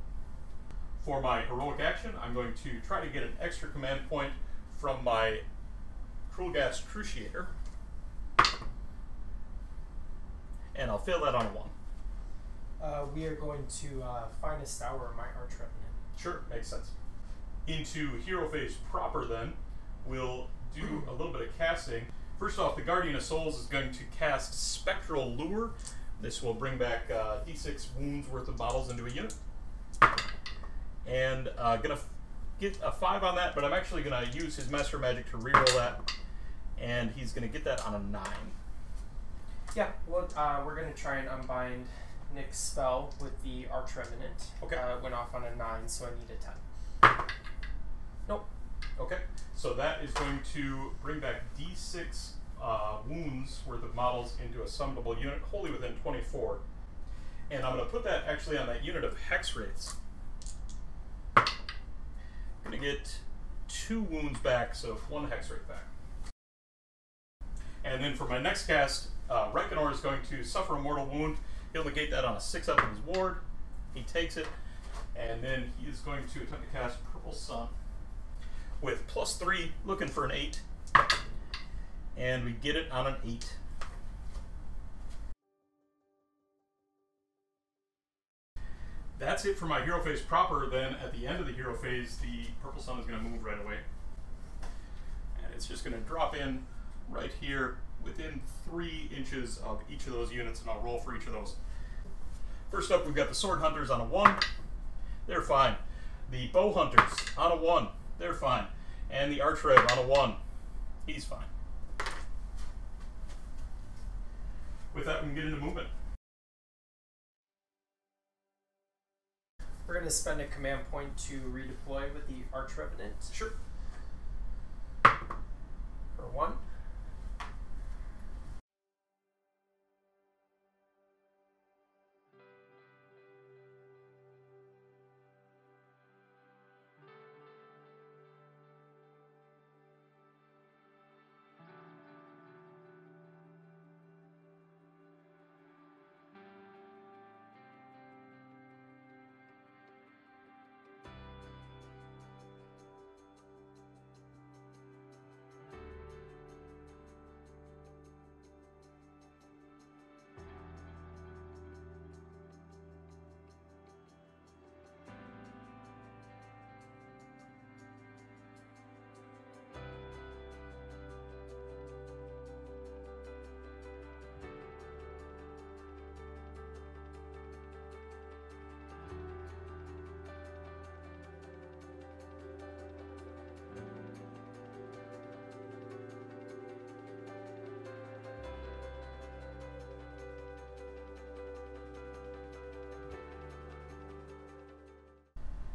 For my heroic action, I'm going to try to get an extra command point from my Cruel Gas Cruciator, and I'll fail that on a 1. We are going to Finest Hour my Arch Revenant. Sure, makes sense. Into Hero Phase proper then, we'll do a little bit of casting. First off, the Guardian of Souls is going to cast Spectral Lure. This will bring back D6 wounds worth of bottles into a unit. And gonna get a 5 on that, but I'm actually gonna use his Master Magic to reroll that, and he's gonna get that on a 9. Yeah, well, we're going to try and unbind Nick's spell with the Arch Revenant. Okay. Went off on a 9, so I need a 10. Nope. Okay, so that is going to bring back D6 wounds worth of models into a summonable unit wholly within 24. And I'm going to put that actually on that unit of Hex Wraiths. I'm going to get 2 wounds back, so 1 Hex Wraith back. And then for my next cast, Reikenor is going to suffer a mortal wound. He'll negate that on a 6-up in his ward. He takes it, and then he is going to attempt to cast Purple Sun with +3, looking for an 8. And we get it on an 8. That's it for my hero phase proper. Then at the end of the hero phase, the Purple Sun is going to move right away. And it's just going to drop in right here within 3 inches of each of those units, and I'll roll for each of those. First up, we've got the Sword Hunters on a 1. They're fine. The Bow Hunters on a 1. They're fine. And the Arch Rev on a 1. He's fine. With that, we can get into movement. We're going to spend a command point to redeploy with the Arch Revenant. Sure. For 1.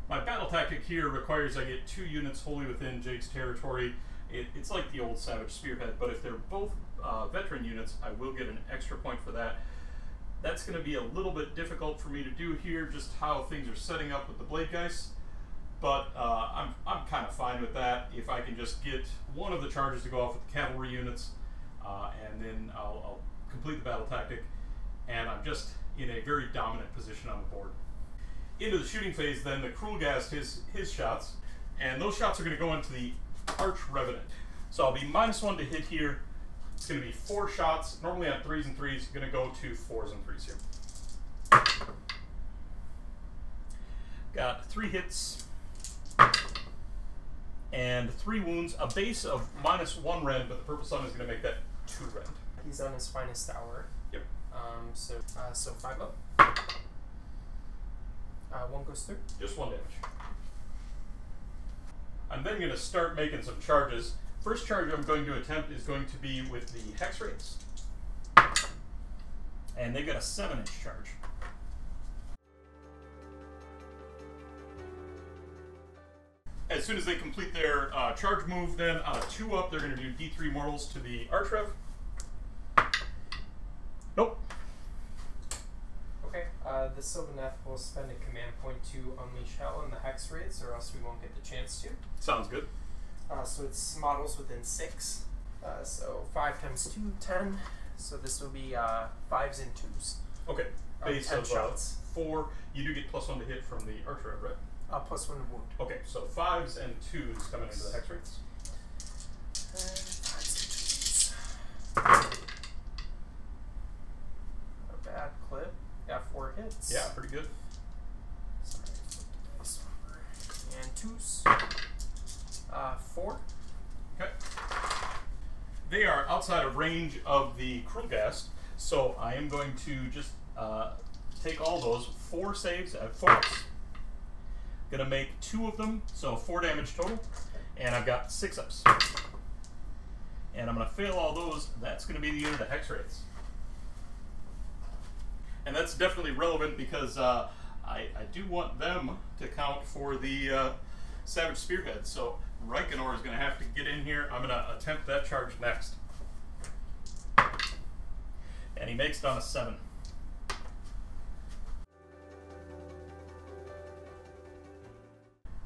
My battle tactic here requires I get 2 units wholly within Jake's territory. It's like the old Savage Spearhead, but if they're both veteran units, I will get an extra point for that. That's going to be a little bit difficult for me to do here, just how things are setting up with the Blade Geist. But I'm kind of fine with that. If I can just get 1 of the charges to go off with the cavalry units, and then I'll complete the battle tactic, and I'm just in a very dominant position on the board. Into the shooting phase, then the Krulgast his shots, and those shots are going to go into the Arch Revenant. So I'll be -1 to hit here. It's going to be 4 shots, normally on 3s and 3s, going to go to 4s and 3s here. Got 3 hits, and 3 wounds, a base of -1 rend, but the Purple Sun is going to make that 2 rend. He's on his finest hour. Yep. So 5 up. 1 goes through. Just 1 damage. I'm then going to start making some charges. First charge I'm going to attempt is going to be with the Hex Wraiths. And they've got a 7-inch charge. As soon as they complete their charge move, then on a 2-up, they're going to do D3 mortals to the Arch Rev. Nope. Okay, the Sylvaneth will spend a command point to unleash hell on the Hex Wraiths, or else we won't get the chance to. Sounds good. So it's models within 6. So 5 times 2, 10. So this will be 5s and 2s. Okay. Base 10 of shots. 4. You do get +1 to hit from the Arch Rev, right? +1 wound. Okay, so 5s and 2s coming into the Hex Wraiths. 5s and 2s. Not a bad clip. Got 4 hits. Yeah, pretty good. Sorry, this over. And 2s. 4. Okay. They are outside of range of the Krulgast, so I am going to just take all those 4 saves at 4s. Gonna make 2 of them, so 4 damage total, and I've got 6-ups. And I'm gonna fail all those. That's gonna be the unit of Hex Wraiths. And that's definitely relevant because I do want them to count for the Savage Spearhead. So Reikenor is going to have to get in here. I'm going to attempt that charge next. And he makes it on a 7.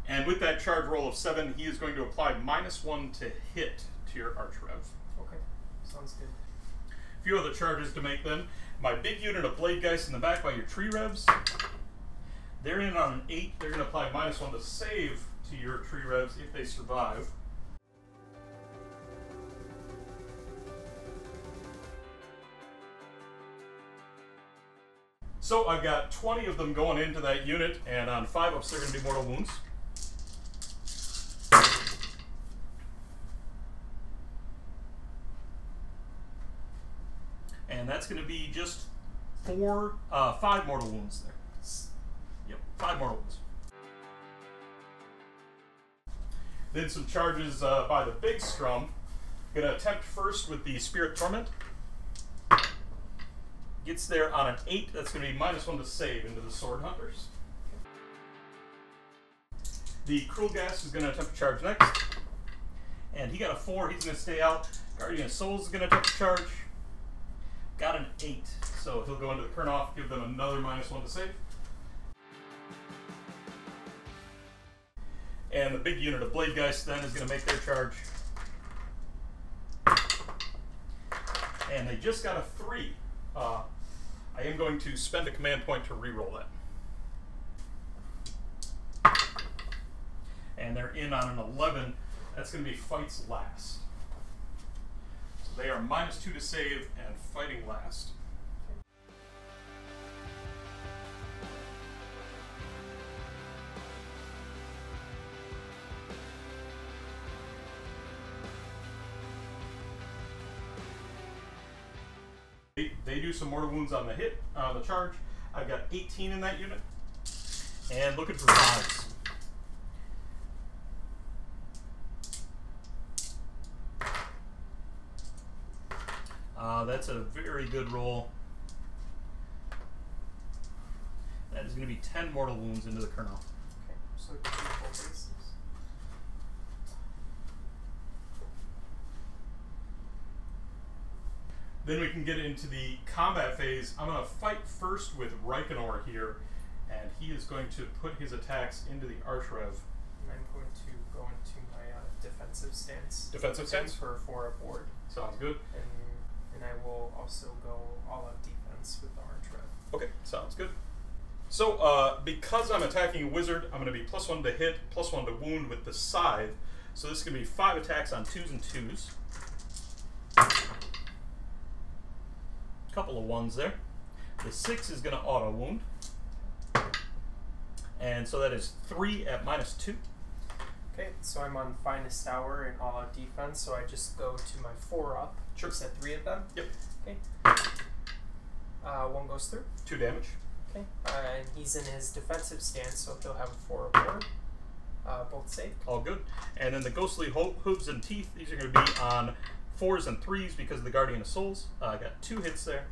And with that charge roll of 7, he is going to apply -1 to hit to your Arch Rev. Okay, sounds good. A few other charges to make then. My big unit of Blade Geist in the back by your Tree Revs. They're in on an 8. They're going to apply -1 to save to your Tree Revs if they survive. So I've got 20 of them going into that unit, and on 5 ups they're going to be mortal wounds. And that's going to be just 5 mortal wounds there. Yep, 5 mortal wounds. Then some charges by the big scrum. Going to attempt first with the Spirit Torment. Gets there on an 8. That's going to be -1 to save into the Sword Hunters. The Cruel Gas is going to attempt to charge next. And he got a 4. He's going to stay out. Guardian of Souls is going to attempt to charge. Got an 8. So he'll go into the Kurnoth, give them another -1 to save. And the big unit of Blade Geist then is going to make their charge. And they just got a 3. I am going to spend a command point to reroll that. And they're in on an 11. That's going to be fights last. So they are -2 to save and fighting last. They do some mortal wounds on the hit, the charge. I've got 18 in that unit. And looking for 5s. That's a very good roll. That is going to be 10 mortal wounds into the Kurnoth. Okay, so 2 full bases. Then we can get into the combat phase. I'm going to fight first with Reikenor here, and he is going to put his attacks into the Arch Rev. And I'm going to go into my defensive stance. Defensive stance? For 4 aboard. Sounds good. And I will also go all out defense with the Arch Rev. Okay, sounds good. So, because I'm attacking a wizard, I'm going to be +1 to hit, +1 to wound with the scythe. So this is going to be 5 attacks on 2s and 2s. Couple of 1s there. The 6 is going to auto wound. And so that is 3 at -2. Okay, so I'm on Finest Hour and all out defense, so I just go to my 4 up. Sure. Just at 3 of them? Yep. Okay. 1 goes through. 2 damage. Okay. And he's in his defensive stance, so he'll have a 4 aboard. Both saved. All good. And then the Ghostly Hooves and Teeth, these are going to be on 4s and 3s because of the Guardian of Souls. I got 2 hits there.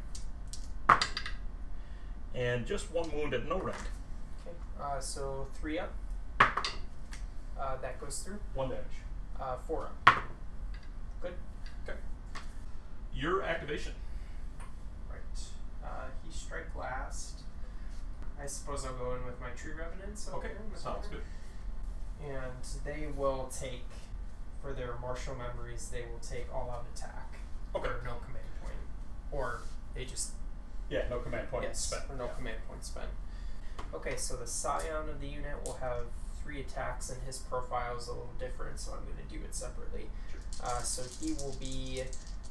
And just 1 wound at no rank. Okay, so 3 up. That goes through. 1 damage. 4 up. Good. Okay. Your activation. Right. He strike last. I suppose I'll go in with my Tree Revenants. Okay, sounds good. And they will take, for their martial memories, they will take all out attack. Okay. Or no command point. Or they just... Yeah, no command point spent. Or no command point spent. Okay, so the Scion of the unit will have 3 attacks, and his profile is a little different, so I'm going to do it separately. Sure. So he will be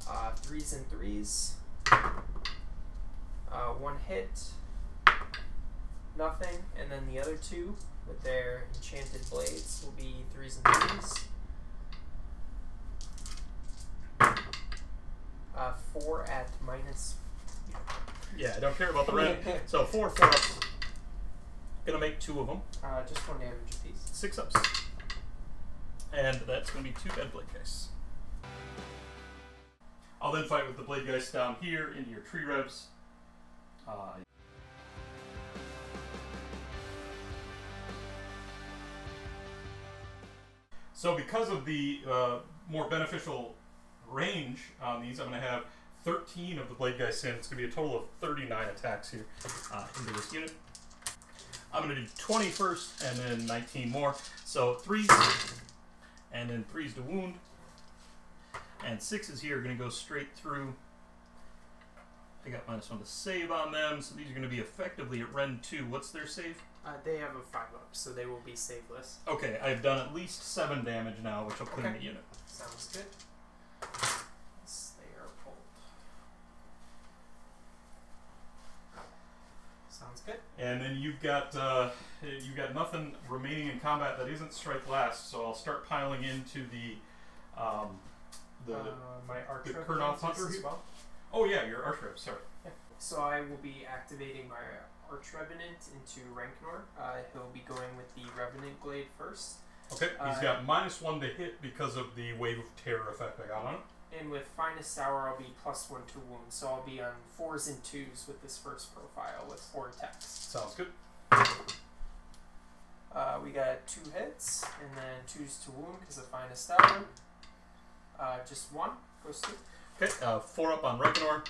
3s and 3s. 1 hit. Nothing. And then the other 2 with their enchanted blades will be 3s and 3s. 4 at -. Yeah, I don't care about the red. So 4 ups. Gonna make 2 of them. Just 1 damage apiece. 6 ups. And that's gonna be 2 dead Blade Geists. I'll then fight with the Blade Geist down here into your Tree Revs. So because of the more beneficial range on these, I'm going to have 13 of the Blade Geist in. It's going to be a total of 39 attacks here into this unit. I'm going to do 20 first and then 19 more. So 3s and then 3s to wound. And 6s here are going to go straight through. I got -1 to save on them, so these are going to be effectively at Ren 2. What's their save? They have a 5-up, so they will be saveless. Okay, I've done at least 7 damage now, which will clean the unit. Sounds good. Yes, they are pulled. Sounds good. And then you've got nothing remaining in combat that isn't strike last, so I'll start piling into the my arch Kurnoth Hunter as well. Oh yeah, your Archrev, sorry. Yeah. So I will be activating my Arch Revenant into Ranknor. He'll be going with the Revenant Glade first. Okay, he's got -1 to hit because of the Wave of Terror effect I got on him. And with Finest Hour, I'll be +1 to wound, so I'll be on 4s and 2s with this first profile with 4 attacks. Sounds good. We got 2 hits, and then 2s to wound because of Finest Hour. Just 1 goes through. Okay, 4 up on Reconor,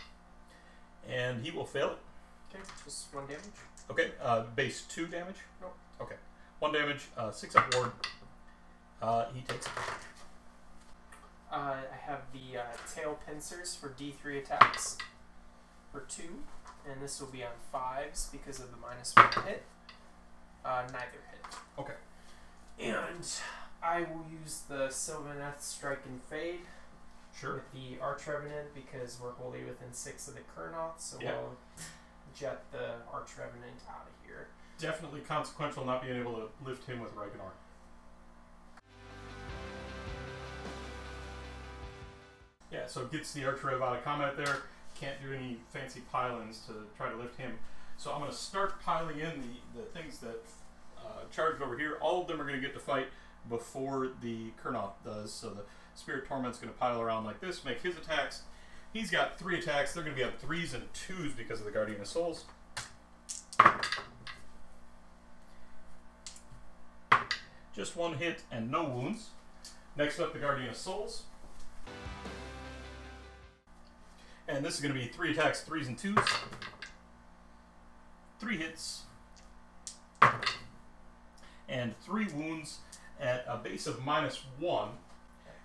and he will fail it. Okay, just 1 damage. Okay, base 2 damage? Nope. Okay, 1 damage, 6 up ward. He takes it. I have the Tail Pincers for D3 attacks for 2, and this will be on 5s because of the -1 hit. Neither hit. Okay. And I will use the Sylvaneth Strike and Fade. Sure. With the Arch Revenant because we're wholly within 6 of the Kurnoth, so we'll jet the Arch Revenant out of here. Definitely consequential not being able to lift him with Reconor. Yeah, so it gets the Archrev out of combat there. Can't do any fancy pile-ins to try to lift him. So I'm going to start piling in the things that charged over here. All of them are going to get to fight before the Kurnoth does. So the Spirit Torment's going to pile around like this, make his attacks. He's got 3 attacks. They're going to be on 3s and 2s because of the Guardian of Souls. Just 1 hit and no wounds. Next up, the Guardian of Souls. And this is going to be 3 attacks, 3s and 2s. 3 hits. And 3 wounds at a base of -1.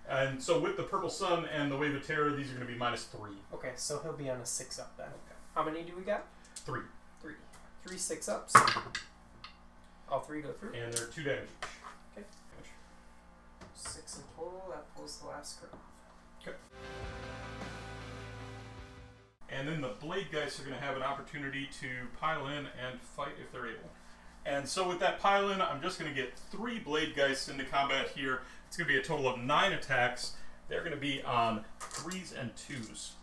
And so with the Purple Sun and the Wave of Terror, these are going to be -3. Okay, so he'll be on a 6-up then. Okay. How many do we got? 3. 3. 3 6-ups. All 3 go through. And they're 2 damage each. Okay. 6 in total. That pulls the last card. Okay. And then the Blade Geist are going to have an opportunity to pile in and fight if they're able. And so with that pile in, I'm just going to get 3 Blade Geists into combat here. It's going to be a total of 9 attacks. They're going to be on 3s and 2s.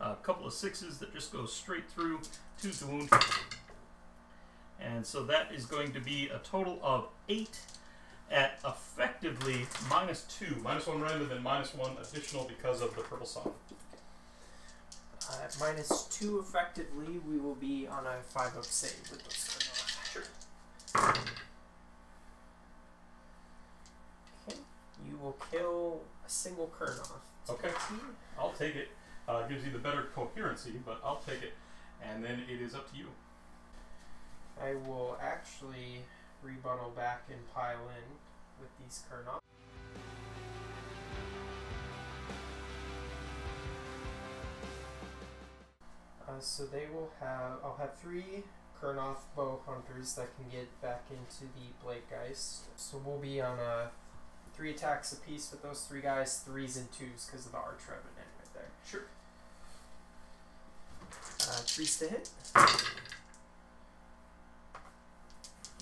A couple of 6s that just go straight through, 2s to wound. And so that is going to be a total of 8 at effectively -2. -1 random and -1 additional because of the Purple Sun. At -2 effectively, we will be on a 5-up save with those Kurnoth. Sure. Okay. You will kill a single Kurnoth. Okay. I'll take it. Gives you the better coherency, but I'll take it. And then it is up to you. I will actually rebundle back and pile in with these Kurnoth. So they will have, I'll have 3 Kurnoth bow hunters that can get back into the Blade Geist. So we'll be on 3 attacks apiece with those 3 guys, 3s and 2s because of the Arch Revenant right there. Sure. 3s to hit.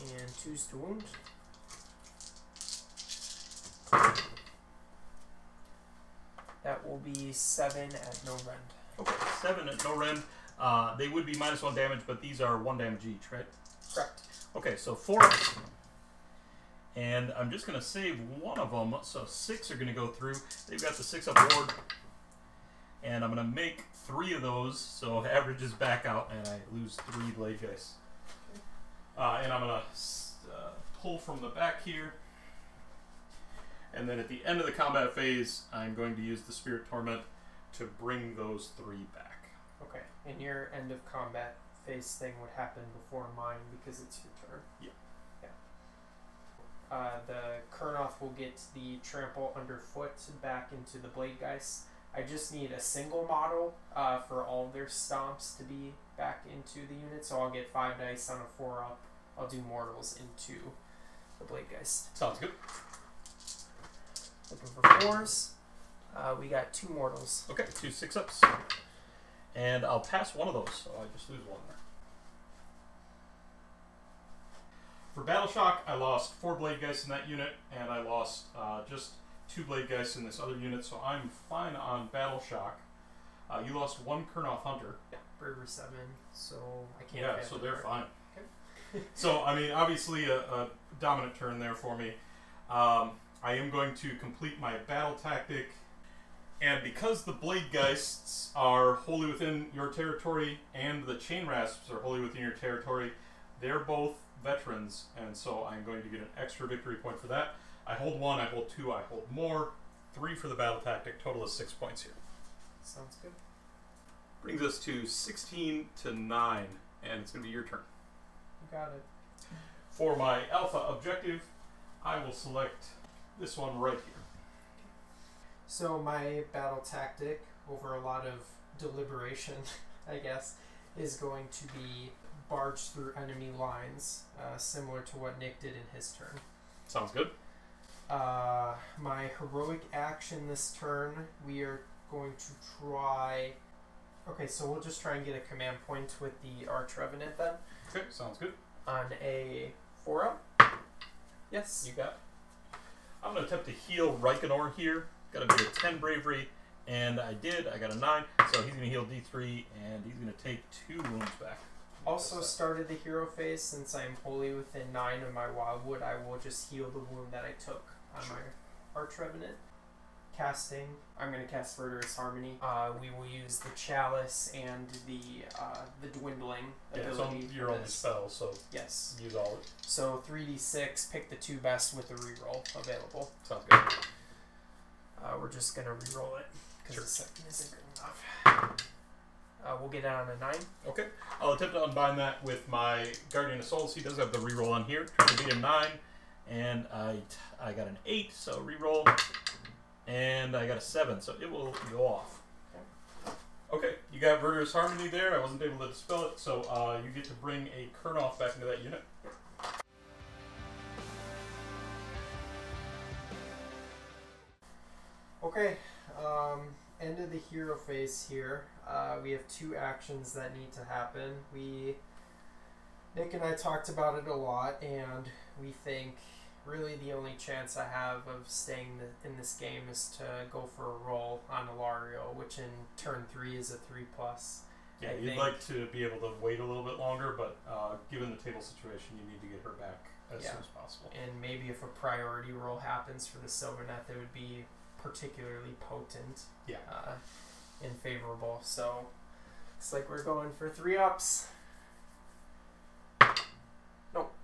And 2s to wound. That will be 7 at no rend. Okay, 7 at no rend. They would be -1 damage, but these are 1 damage each, right? Correct. Okay, so 4. And I'm just going to save one of them, so 6 are going to go through. They've got the 6-up ward. And I'm going to make 3 of those, so average is back out, and I lose 3 Blade Geist. Okay. And I'm going to pull from the back here. And then at the end of the combat phase, I'm going to use the Spirit Torment to bring those 3 back. Okay. And your end of combat phase thing would happen before mine because it's your turn. Yeah. The Kurnoth will get the trample underfoot back into the Blade Geist. I just need a single model for all of their stomps to be back into the unit, so I'll get 5 dice on a 4-up. I'll do mortals into the Blade Geist. Sounds good. Looking for 4s. We got 2 mortals. Okay, 2 6-ups. And I'll pass one of those, so I just lose one there. For Battle Shock, I lost 4 Blade Geists in that unit, and I lost just 2 Blade Geists in this other unit, so I'm fine on Battle Shock. You lost 1 Kurnoth Hunter. Yeah, Bravery 7, so I can't. Yeah, so they're fine. Okay. So, I mean, obviously a dominant turn there for me. I am going to complete my battle tactic, and because the Blade Geists are wholly within your territory and the Chain Rasps are wholly within your territory, they're both veterans, and so I'm going to get an extra victory point for that. I hold 1, I hold 2, I hold more. 3 for the battle tactic, total is 6 points here. Sounds good. Brings us to 16 to 9, and it's going to be your turn. You got it. For my alpha objective, I will select this one right here. So my battle tactic, over a lot of deliberation, I guess, is going to be barge through enemy lines, similar to what Nick did in his turn. Sounds good. My heroic action this turn, we are going to try... Okay, so we'll just try and get a command point with the Arch Revenant then. Okay, sounds good. On a 4-up. Yes. You got it. I'm going to attempt to heal Reikenor here. Got to be a 10 bravery, and I did. I got a 9, so he's going to heal D3, and he's going to take 2 wounds back. Also started the hero phase, since I am wholly within 9 of my Wildwood, I will just heal the wound that I took on my Arch Revenant. Casting, I'm going to cast Murderous Harmony. We will use the Chalice and the Dwindling ability. It's your only spell, so yes, use all of it. So 3d6, pick the 2 best with the reroll available. Sounds good. We're just going to reroll it, because Sure. the second isn't good enough. We'll get it on a 9. Okay. I'll attempt to unbind that with my Guardian of Souls. He does have the reroll on here. Trying to beat a 9, and I got an 8, so reroll. And I got a 7, so it will go off. Okay, you got Murderous Harmony there. I wasn't able to dispel it, so you get to bring a Kurnoth back into that unit. Okay, end of the hero phase here. We have 2 actions that need to happen. Nick and I talked about it a lot, and we think really the only chance I have of staying in this game is to go for a roll on Alarielle, which in turn 3 is a 3+. Yeah, you'd like to be able to wait a little bit longer, but given the table situation, you need to get her back as soon as possible. And maybe if a priority roll happens for the Sylvaneth, it would be particularly potent. Yeah. And favorable. So looks like we're going for 3-ups. Nope.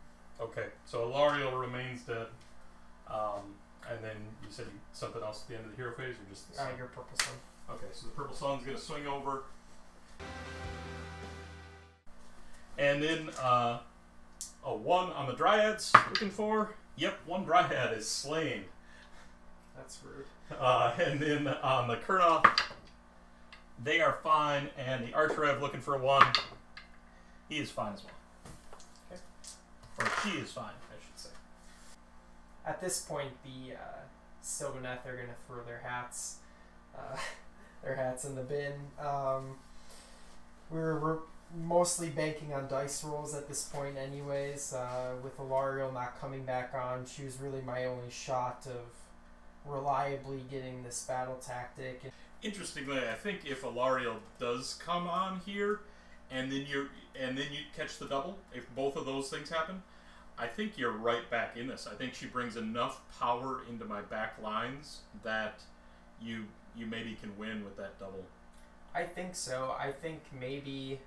Okay, so Alarielle remains dead. And then you said something else at the end of the hero phase, or just the sun? Your Purple Sun. Okay, so the Purple Sun's going to swing over. And then a 1 on the Dryads. Looking for? Yep, 1 Dryad is slain. That's rude. And then on the Kurnoth, they are fine, and the Archrev looking for a 1. He is fine as well. Okay. Or she is fine, I should say. At this point, the Sylvaneth are going to throw their hats in the bin. We're mostly banking on dice rolls at this point anyways. With Alarielle not coming back on, she was really my only shot of reliably getting this battle tactic. Interestingly, I think if Alarielle does come on here, and then you catch the double, if both of those things happen, I think you're right back in this. I think she brings enough power into my back lines that you maybe can win with that double. I think so. I think maybe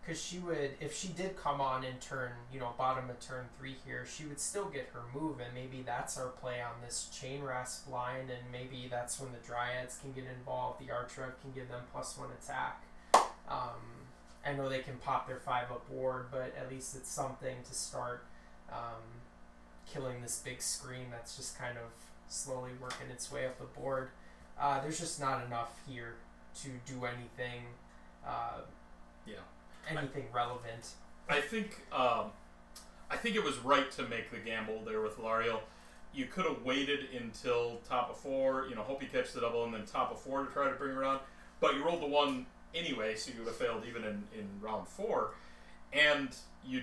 because she would, if she did come on in turn, bottom of turn 3 here, she would still get her move, and maybe that's our play on this Chain Rasp line, and maybe that's when the Dryads can get involved. The Archrev can give them +1 attack. I know they can pop their 5-up ward, but at least it's something to start killing this big screen that's just kind of slowly working its way up the board. There's just not enough here to do anything. Anything relevant. I think it was right to make the gamble there with Alarielle. You could have waited until top of 4, hope you catch the double, and then top of 4 to try to bring her on. But you rolled the 1 anyway, so you would have failed even in round 4. And you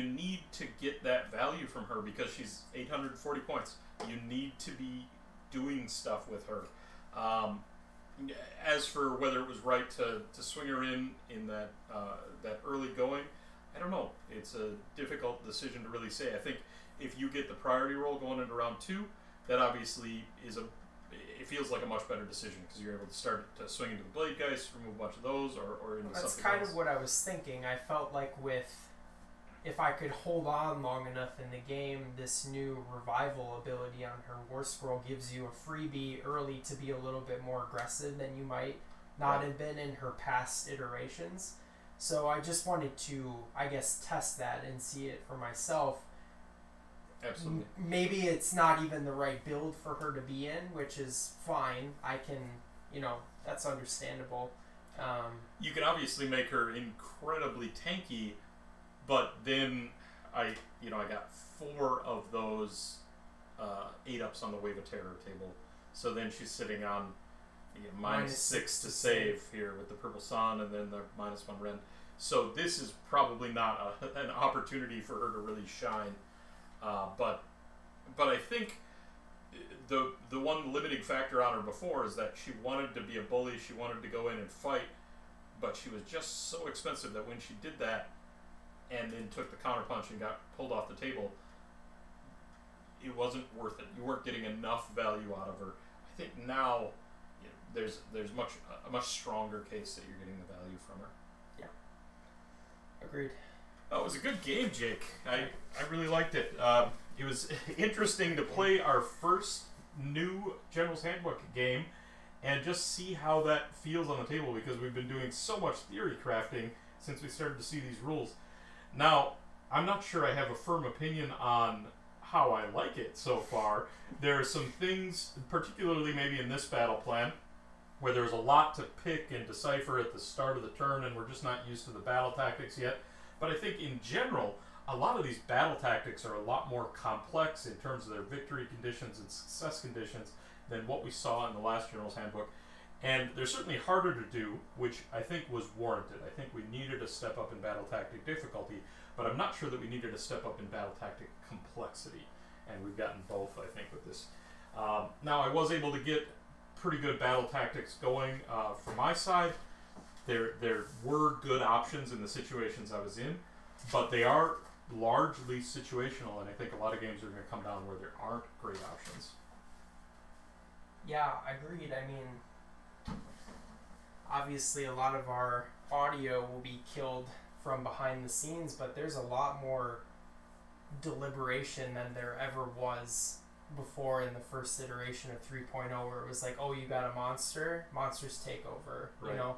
need to get that value from her because she's 840 points. You need to be doing stuff with her. As for whether it was right to swing her in that early going, I don't know. It's a difficult decision to really say. I think if you get the priority roll going into round 2, that obviously it feels like a much better decision because you're able to start to swing into the Blade Geist, remove a bunch of those, or into something else. That's kind of what I was thinking. I felt like if I could hold on long enough in the game, this new revival ability on her War Scroll gives you a freebie early to be a little bit more aggressive than you might not have been in her past iterations. So I just wanted to, I guess, test that and see it for myself. Absolutely. Maybe it's not even the right build for her to be in, which is fine. I can, that's understandable. You can obviously make her incredibly tanky, but then I got 4 of those 8-ups on the Wave of Terror table. So then she's sitting on -6 to save here with the Purple Sun and then the -1 Rend. So this is probably not an opportunity for her to really shine. But I think the one limiting factor on her before is that she wanted to be a bully. She wanted to go in and fight, but she was just so expensive that when she did that and then took the counterpunch and got pulled off the table, it wasn't worth it. You weren't getting enough value out of her. I think now there's a much stronger case that you're getting the value from her. Yeah. Agreed. It was a good game, Jake. I really liked it. It was interesting to play our first new General's Handbook game and just see how that feels on the table because we've been doing so much theory crafting since we started to see these rules. Now, I'm not sure I have a firm opinion on how I like it so far. There are some things, particularly maybe in this battle plan, where there's a lot to pick and decipher at the start of the turn and we're just not used to the battle tactics yet. But I think in general, a lot of these battle tactics are a lot more complex in terms of their victory conditions and success conditions than what we saw in the last General's Handbook. And they're certainly harder to do, which I think was warranted. I think we needed a step up in battle tactic difficulty, but I'm not sure that we needed a step up in battle tactic complexity. And we've gotten both, I think, with this. Now, I was able to get pretty good battle tactics going from my side. There were good options in the situations I was in, but they are largely situational, and I think a lot of games are going to come down where there aren't great options. Yeah, agreed. I mean, obviously a lot of our audio will be killed from behind the scenes, but there's a lot more deliberation than there ever was before in the first iteration of 3.0, where it was like, oh, you got a monsters take over, right.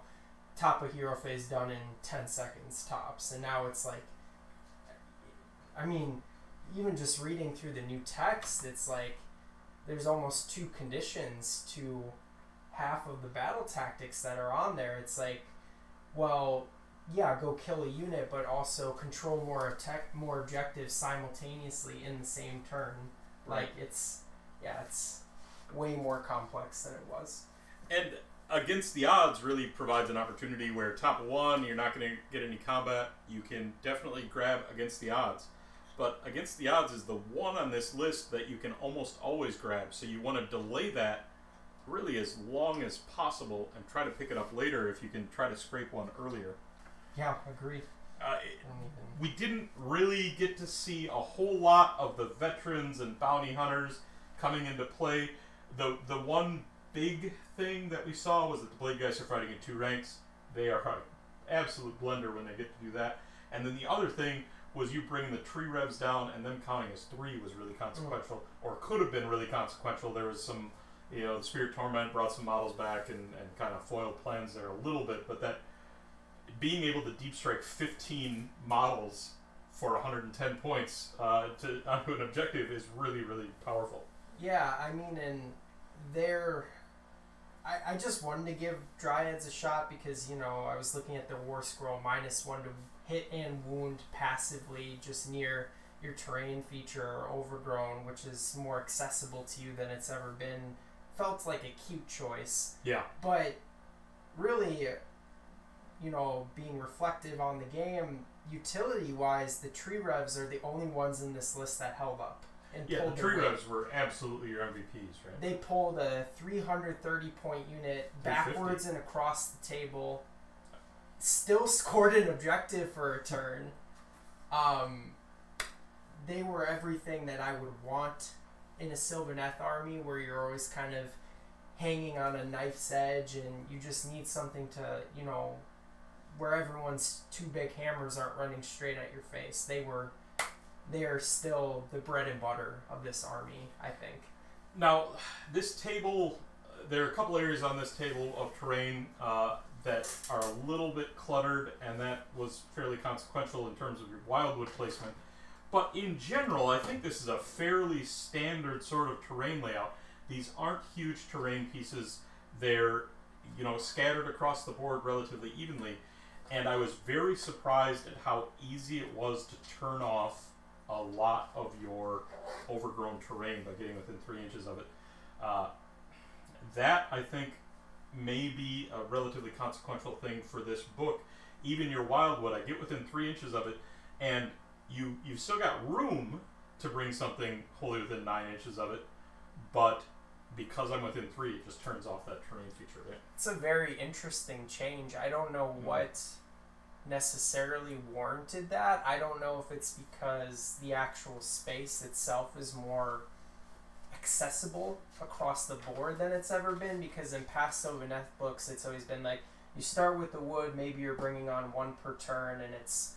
Top of hero phase done in 10 seconds tops. And now it's like, I mean, even just reading through the new text, it's like there's almost 2 conditions to half of the battle tactics that are on there. It's like, well, yeah, go kill a unit, but also control more objectives simultaneously in the same turn. Right. Like, it's way more complex than it was. And Against the Odds really provides an opportunity where top 1, you're not going to get any combat. You can definitely grab Against the Odds. But Against the Odds is the one on this list that you can almost always grab. So you want to delay that really as long as possible and try to pick it up later if you can try to scrape one earlier. Yeah, agreed. We didn't really get to see a whole lot of the veterans and bounty hunters coming into play. The one big thing that we saw was that the Blade Guys are fighting in 2 ranks. They are absolute blender when they get to do that. And then the other thing was you bring the tree revs down, and them counting as 3 was really consequential, or could have been really consequential. There was some, the Spirit Torment brought some models back and kind of foiled plans there a little bit, but that being able to deep strike 15 models for 110 points onto an objective is really, really powerful. Yeah, I mean, and I just wanted to give Dryads a shot because, I was looking at the War Scroll, -1 to hit and wound passively just near your terrain feature or Overgrown, which is more accessible to you than it's ever been. Felt like a cute choice. Yeah. But really, being reflective on the game, utility-wise, the tree revs are the only ones in this list that held up. And the tree revs were absolutely your MVPs, right? They pulled a 330-point unit backwards and across the table. Still scored an objective for a turn. They were everything that I would want in a Sylvaneth army, where you're always kind of hanging on a knife's edge and you just need something to, where everyone's 2 big hammers aren't running straight at your face. They are still the bread and butter of this army, I think. Now, this table, there are a couple areas on this table of terrain that are a little bit cluttered, and that was fairly consequential in terms of your wildwood placement. But in general, I think this is a fairly standard sort of terrain layout. These aren't huge terrain pieces. They're, scattered across the board relatively evenly. And I was very surprised at how easy it was to turn off a lot of your overgrown terrain by getting within 3 inches of it. That, I think, may be a relatively consequential thing for this book. Even your wildwood, I get within 3 inches of it, and you've still got room to bring something wholly within 9 inches of it, but because I'm within 3, it just turns off that terrain feature, right? It's a very interesting change. I don't know what necessarily warranted that. I don't know if it's because the actual space itself is more accessible across the board than it's ever been, because in past Sylvaneth books it's always been like, you start with the wood, maybe you're bringing on 1 per turn and it's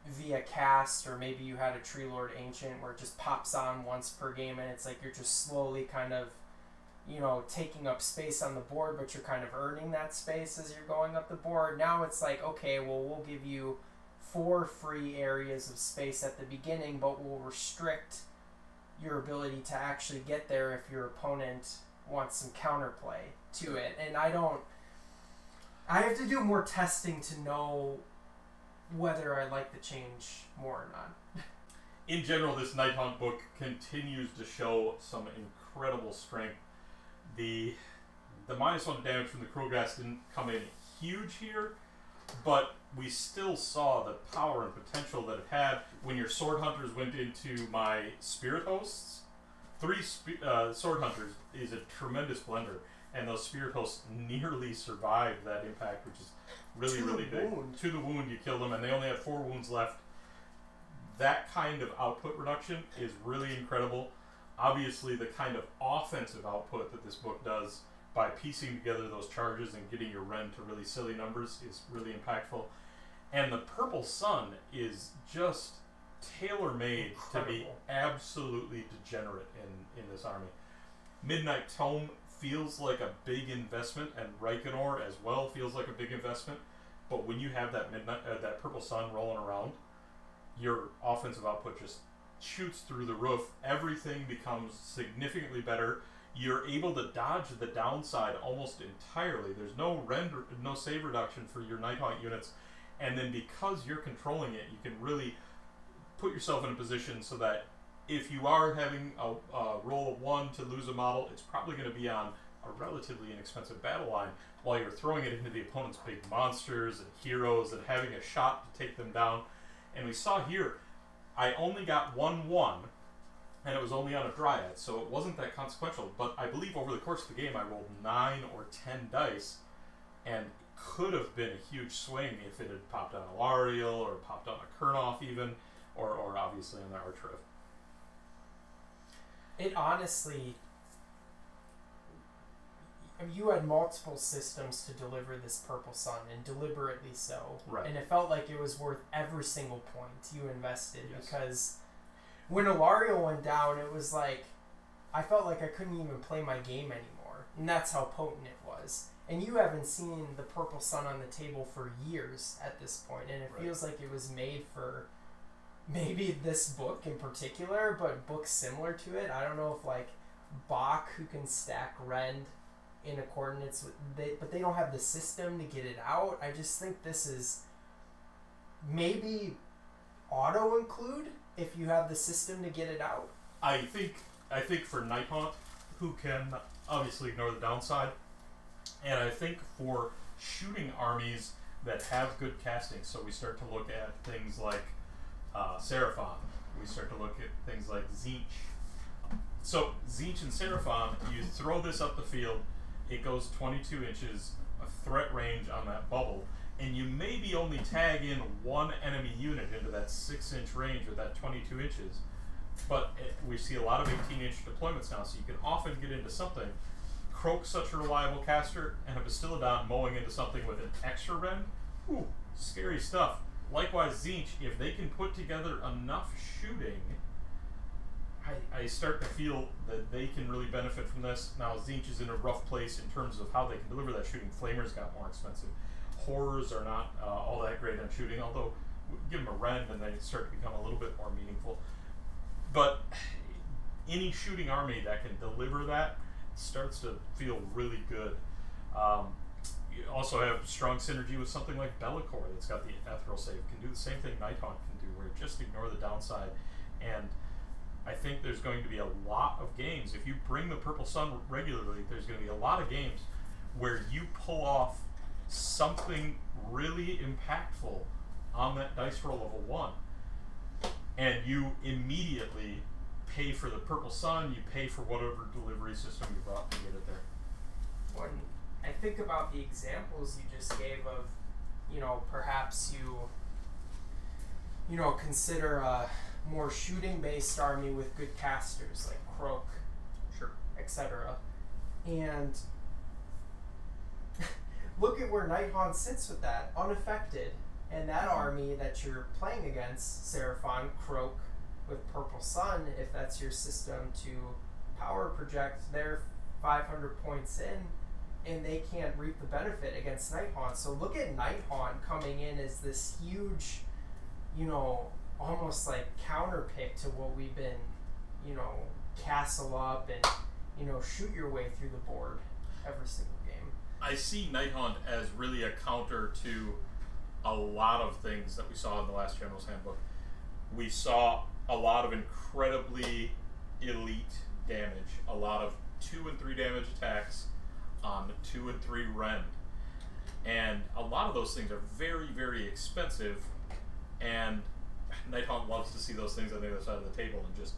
via cast, or maybe you had a Tree Lord Ancient where it just pops on once per game and it's like you're just slowly kind of taking up space on the board, but you're kind of earning that space as you're going up the board. Now it's like, okay, well, we'll give you 4 free areas of space at the beginning, but we'll restrict your ability to actually get there if your opponent wants some counterplay to it. And I have to do more testing to know whether I like the change more or not. In general, this Nighthaunt book continues to show some incredible strength. The -1 damage from the Krogras didn't come in huge here, but we still saw the power and potential that it had when your Sword Hunters went into my Spirit Hosts. 3 Sword Hunters is a tremendous blender, and those Spirit Hosts nearly survived that impact, which is really, really big. To the wound, you killed them, and they only had 4 wounds left. That kind of output reduction is really incredible. Obviously, the kind of offensive output that this book does by piecing together those charges and getting your Ren to really silly numbers is really impactful. And the Purple Sun is just tailor-made to be absolutely degenerate in this army. Midnight Tome feels like a big investment, and Reikenor as well feels like a big investment. But when you have that that Purple Sun rolling around, your offensive output just shoots through the roof. Everything becomes significantly better. You're able to dodge the downside almost entirely. There's no save reduction for your Nighthaunt units, and then because you're controlling it, you can really put yourself in a position so that if you are having a roll of 1 to lose a model, it's probably going to be on a relatively inexpensive battle line, while you're throwing it into the opponent's big monsters and heroes and having a shot to take them down. And we saw here, I only got 1-1, and it was only on a Dryad, so it wasn't that consequential. But I believe over the course of the game, I rolled 9 or 10 dice, and could have been a huge swing if it had popped on Alarielle, or popped on a Kurnoff even, or obviously on the Archriff. It honestly, you had multiple systems to deliver this Purple Sun, and deliberately so. Right. And it felt like it was worth every single point you invested, Yes. because when Alarielle went down, it was like I felt like I couldn't even play my game anymore, and that's how potent it was. And you haven't seen the Purple Sun on the table for years at this point, and it Right. feels like it was made for maybe this book in particular, but books similar to it. I don't know if like Bach, who can stack Rend in accordance with but they don't have the system to get it out. I just think this is maybe auto include if you have the system to get it out. I think for Nighthaunt, who can obviously ignore the downside, and I think for shooting armies that have good casting, so we start to look at things like Seraphon, we start to look at things like Tzeentch. So Tzeentch and Seraphon, you throw this up the field, it goes 22 inches of threat range on that bubble, and you maybe only tag in one enemy unit into that 6-inch range with that 22 inches. But we see a lot of 18-inch deployments now, so you can often get into something. Croak's such a reliable caster, and a Bastiladon mowing into something with an extra rend, ooh, scary stuff. Likewise, Tzeentch, if they can put together enough shooting, I start to feel that they can really benefit from this. Now, Tzeentch is in a rough place in terms of how they can deliver that shooting. Flamers got more expensive. Horrors are not all that great on shooting, although give them a rend and they start to become a little bit more meaningful. But any shooting army that can deliver that starts to feel really good. You also have strong synergy with something like Bellicor that's got the Ethereal Save. Can do the same thing Nighthaunt can do, where just ignore the downside. And I think there's going to be a lot of games. If you bring the Purple Sun regularly, there's going to be a lot of games where you pull off something really impactful on that dice roll of a 1. And you immediately pay for the Purple Sun, you pay for whatever delivery system you brought to get it there. When I think about the examples you just gave of, perhaps you consider a more shooting-based army with good casters, like Croak, Sure, etc. And look at where Nighthaunt sits with that, unaffected. And that army that you're playing against, Seraphon, Croak, with Purple Sun, if that's your system to power project, they're 500 points in, and they can't reap the benefit against Nighthaunt. So look at Nighthaunt coming in as this huge, almost like counter pick to what we've been, castle up and, shoot your way through the board every single game. I see Nighthaunt as really a counter to a lot of things that we saw in the last General's Handbook. We saw a lot of incredibly elite damage, a lot of 2 and 3 damage attacks on 2 and 3 rend. And a lot of those things are very, very expensive, and Nighthaunt loves to see those things on the other side of the table and just,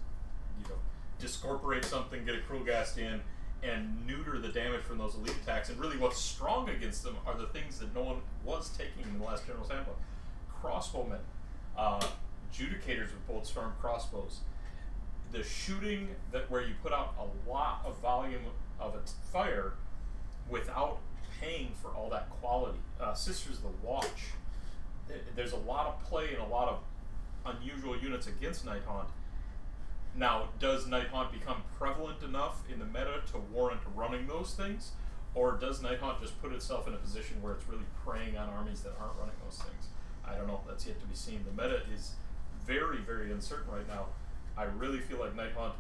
discorporate something, get a Cruel Ghast in, and neuter the damage from those elite attacks. And really what's strong against them are the things that no one was taking in the last General's Handbook. Crossbowmen, Judicators with bolt storm crossbows, the shooting where you put out a lot of volume of fire without paying for all that quality. Sisters of the Watch, there's a lot of play and a lot of unusual units against Nighthaunt. Now, does Nighthaunt become prevalent enough in the meta to warrant running those things? Or does Nighthaunt just put itself in a position where it's really preying on armies that aren't running those things? I don't know. That's yet to be seen. The meta is very, very uncertain right now. I really feel like Nighthaunt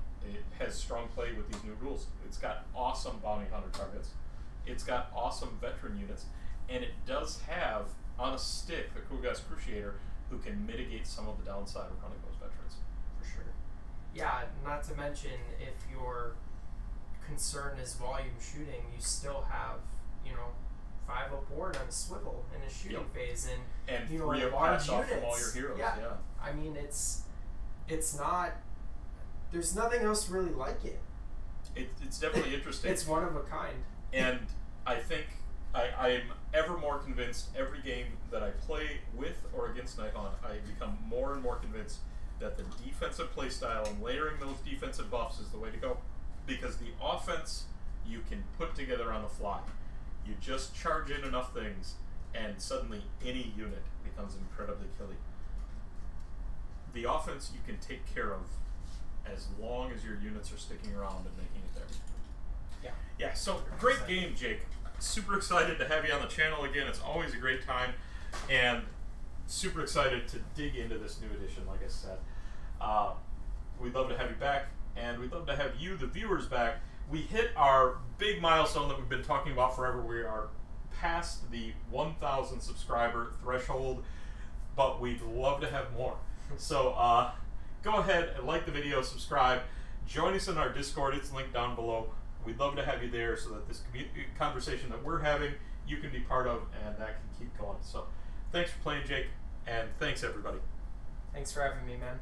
has strong play with these new rules. It's got awesome bounty hunter targets. It's got awesome veteran units. And it does have, on a stick, the Cruel Ghast Cruciator, who can mitigate some of the downside of running those veterans, for sure. Yeah, not to mention, if your concern is volume shooting, you still have, 5 aboard on a swivel in a shooting phase, and 3 of pass off from all your heroes. Yeah. I mean, it's not. There's nothing else really like it. It's definitely interesting. It's one of a kind. And I think I'm ever more convinced every game that I play with or against Nighthaunt, I become more and more convinced that the defensive playstyle and layering those defensive buffs is the way to go. Because the offense, you can put together on the fly. You just charge in enough things, and suddenly any unit becomes incredibly killy. The offense you can take care of as long as your units are sticking around and making it there. Yeah. Yeah, so great game, Jake. Super excited to have you on the channel again. It's always a great time, and super excited to dig into this new edition, like I said. We'd love to have you back, and we'd love to have you, the viewers, back. We hit our big milestone that we've been talking about forever. We are past the 1,000 subscriber threshold, but we'd love to have more. So go ahead and like the video, subscribe, join us in our Discord. It's linked down below. We'd love to have you there so that this conversation that we're having, you can be part of, and that can keep going. So thanks for playing, Jake, and thanks, everybody. Thanks for having me, man.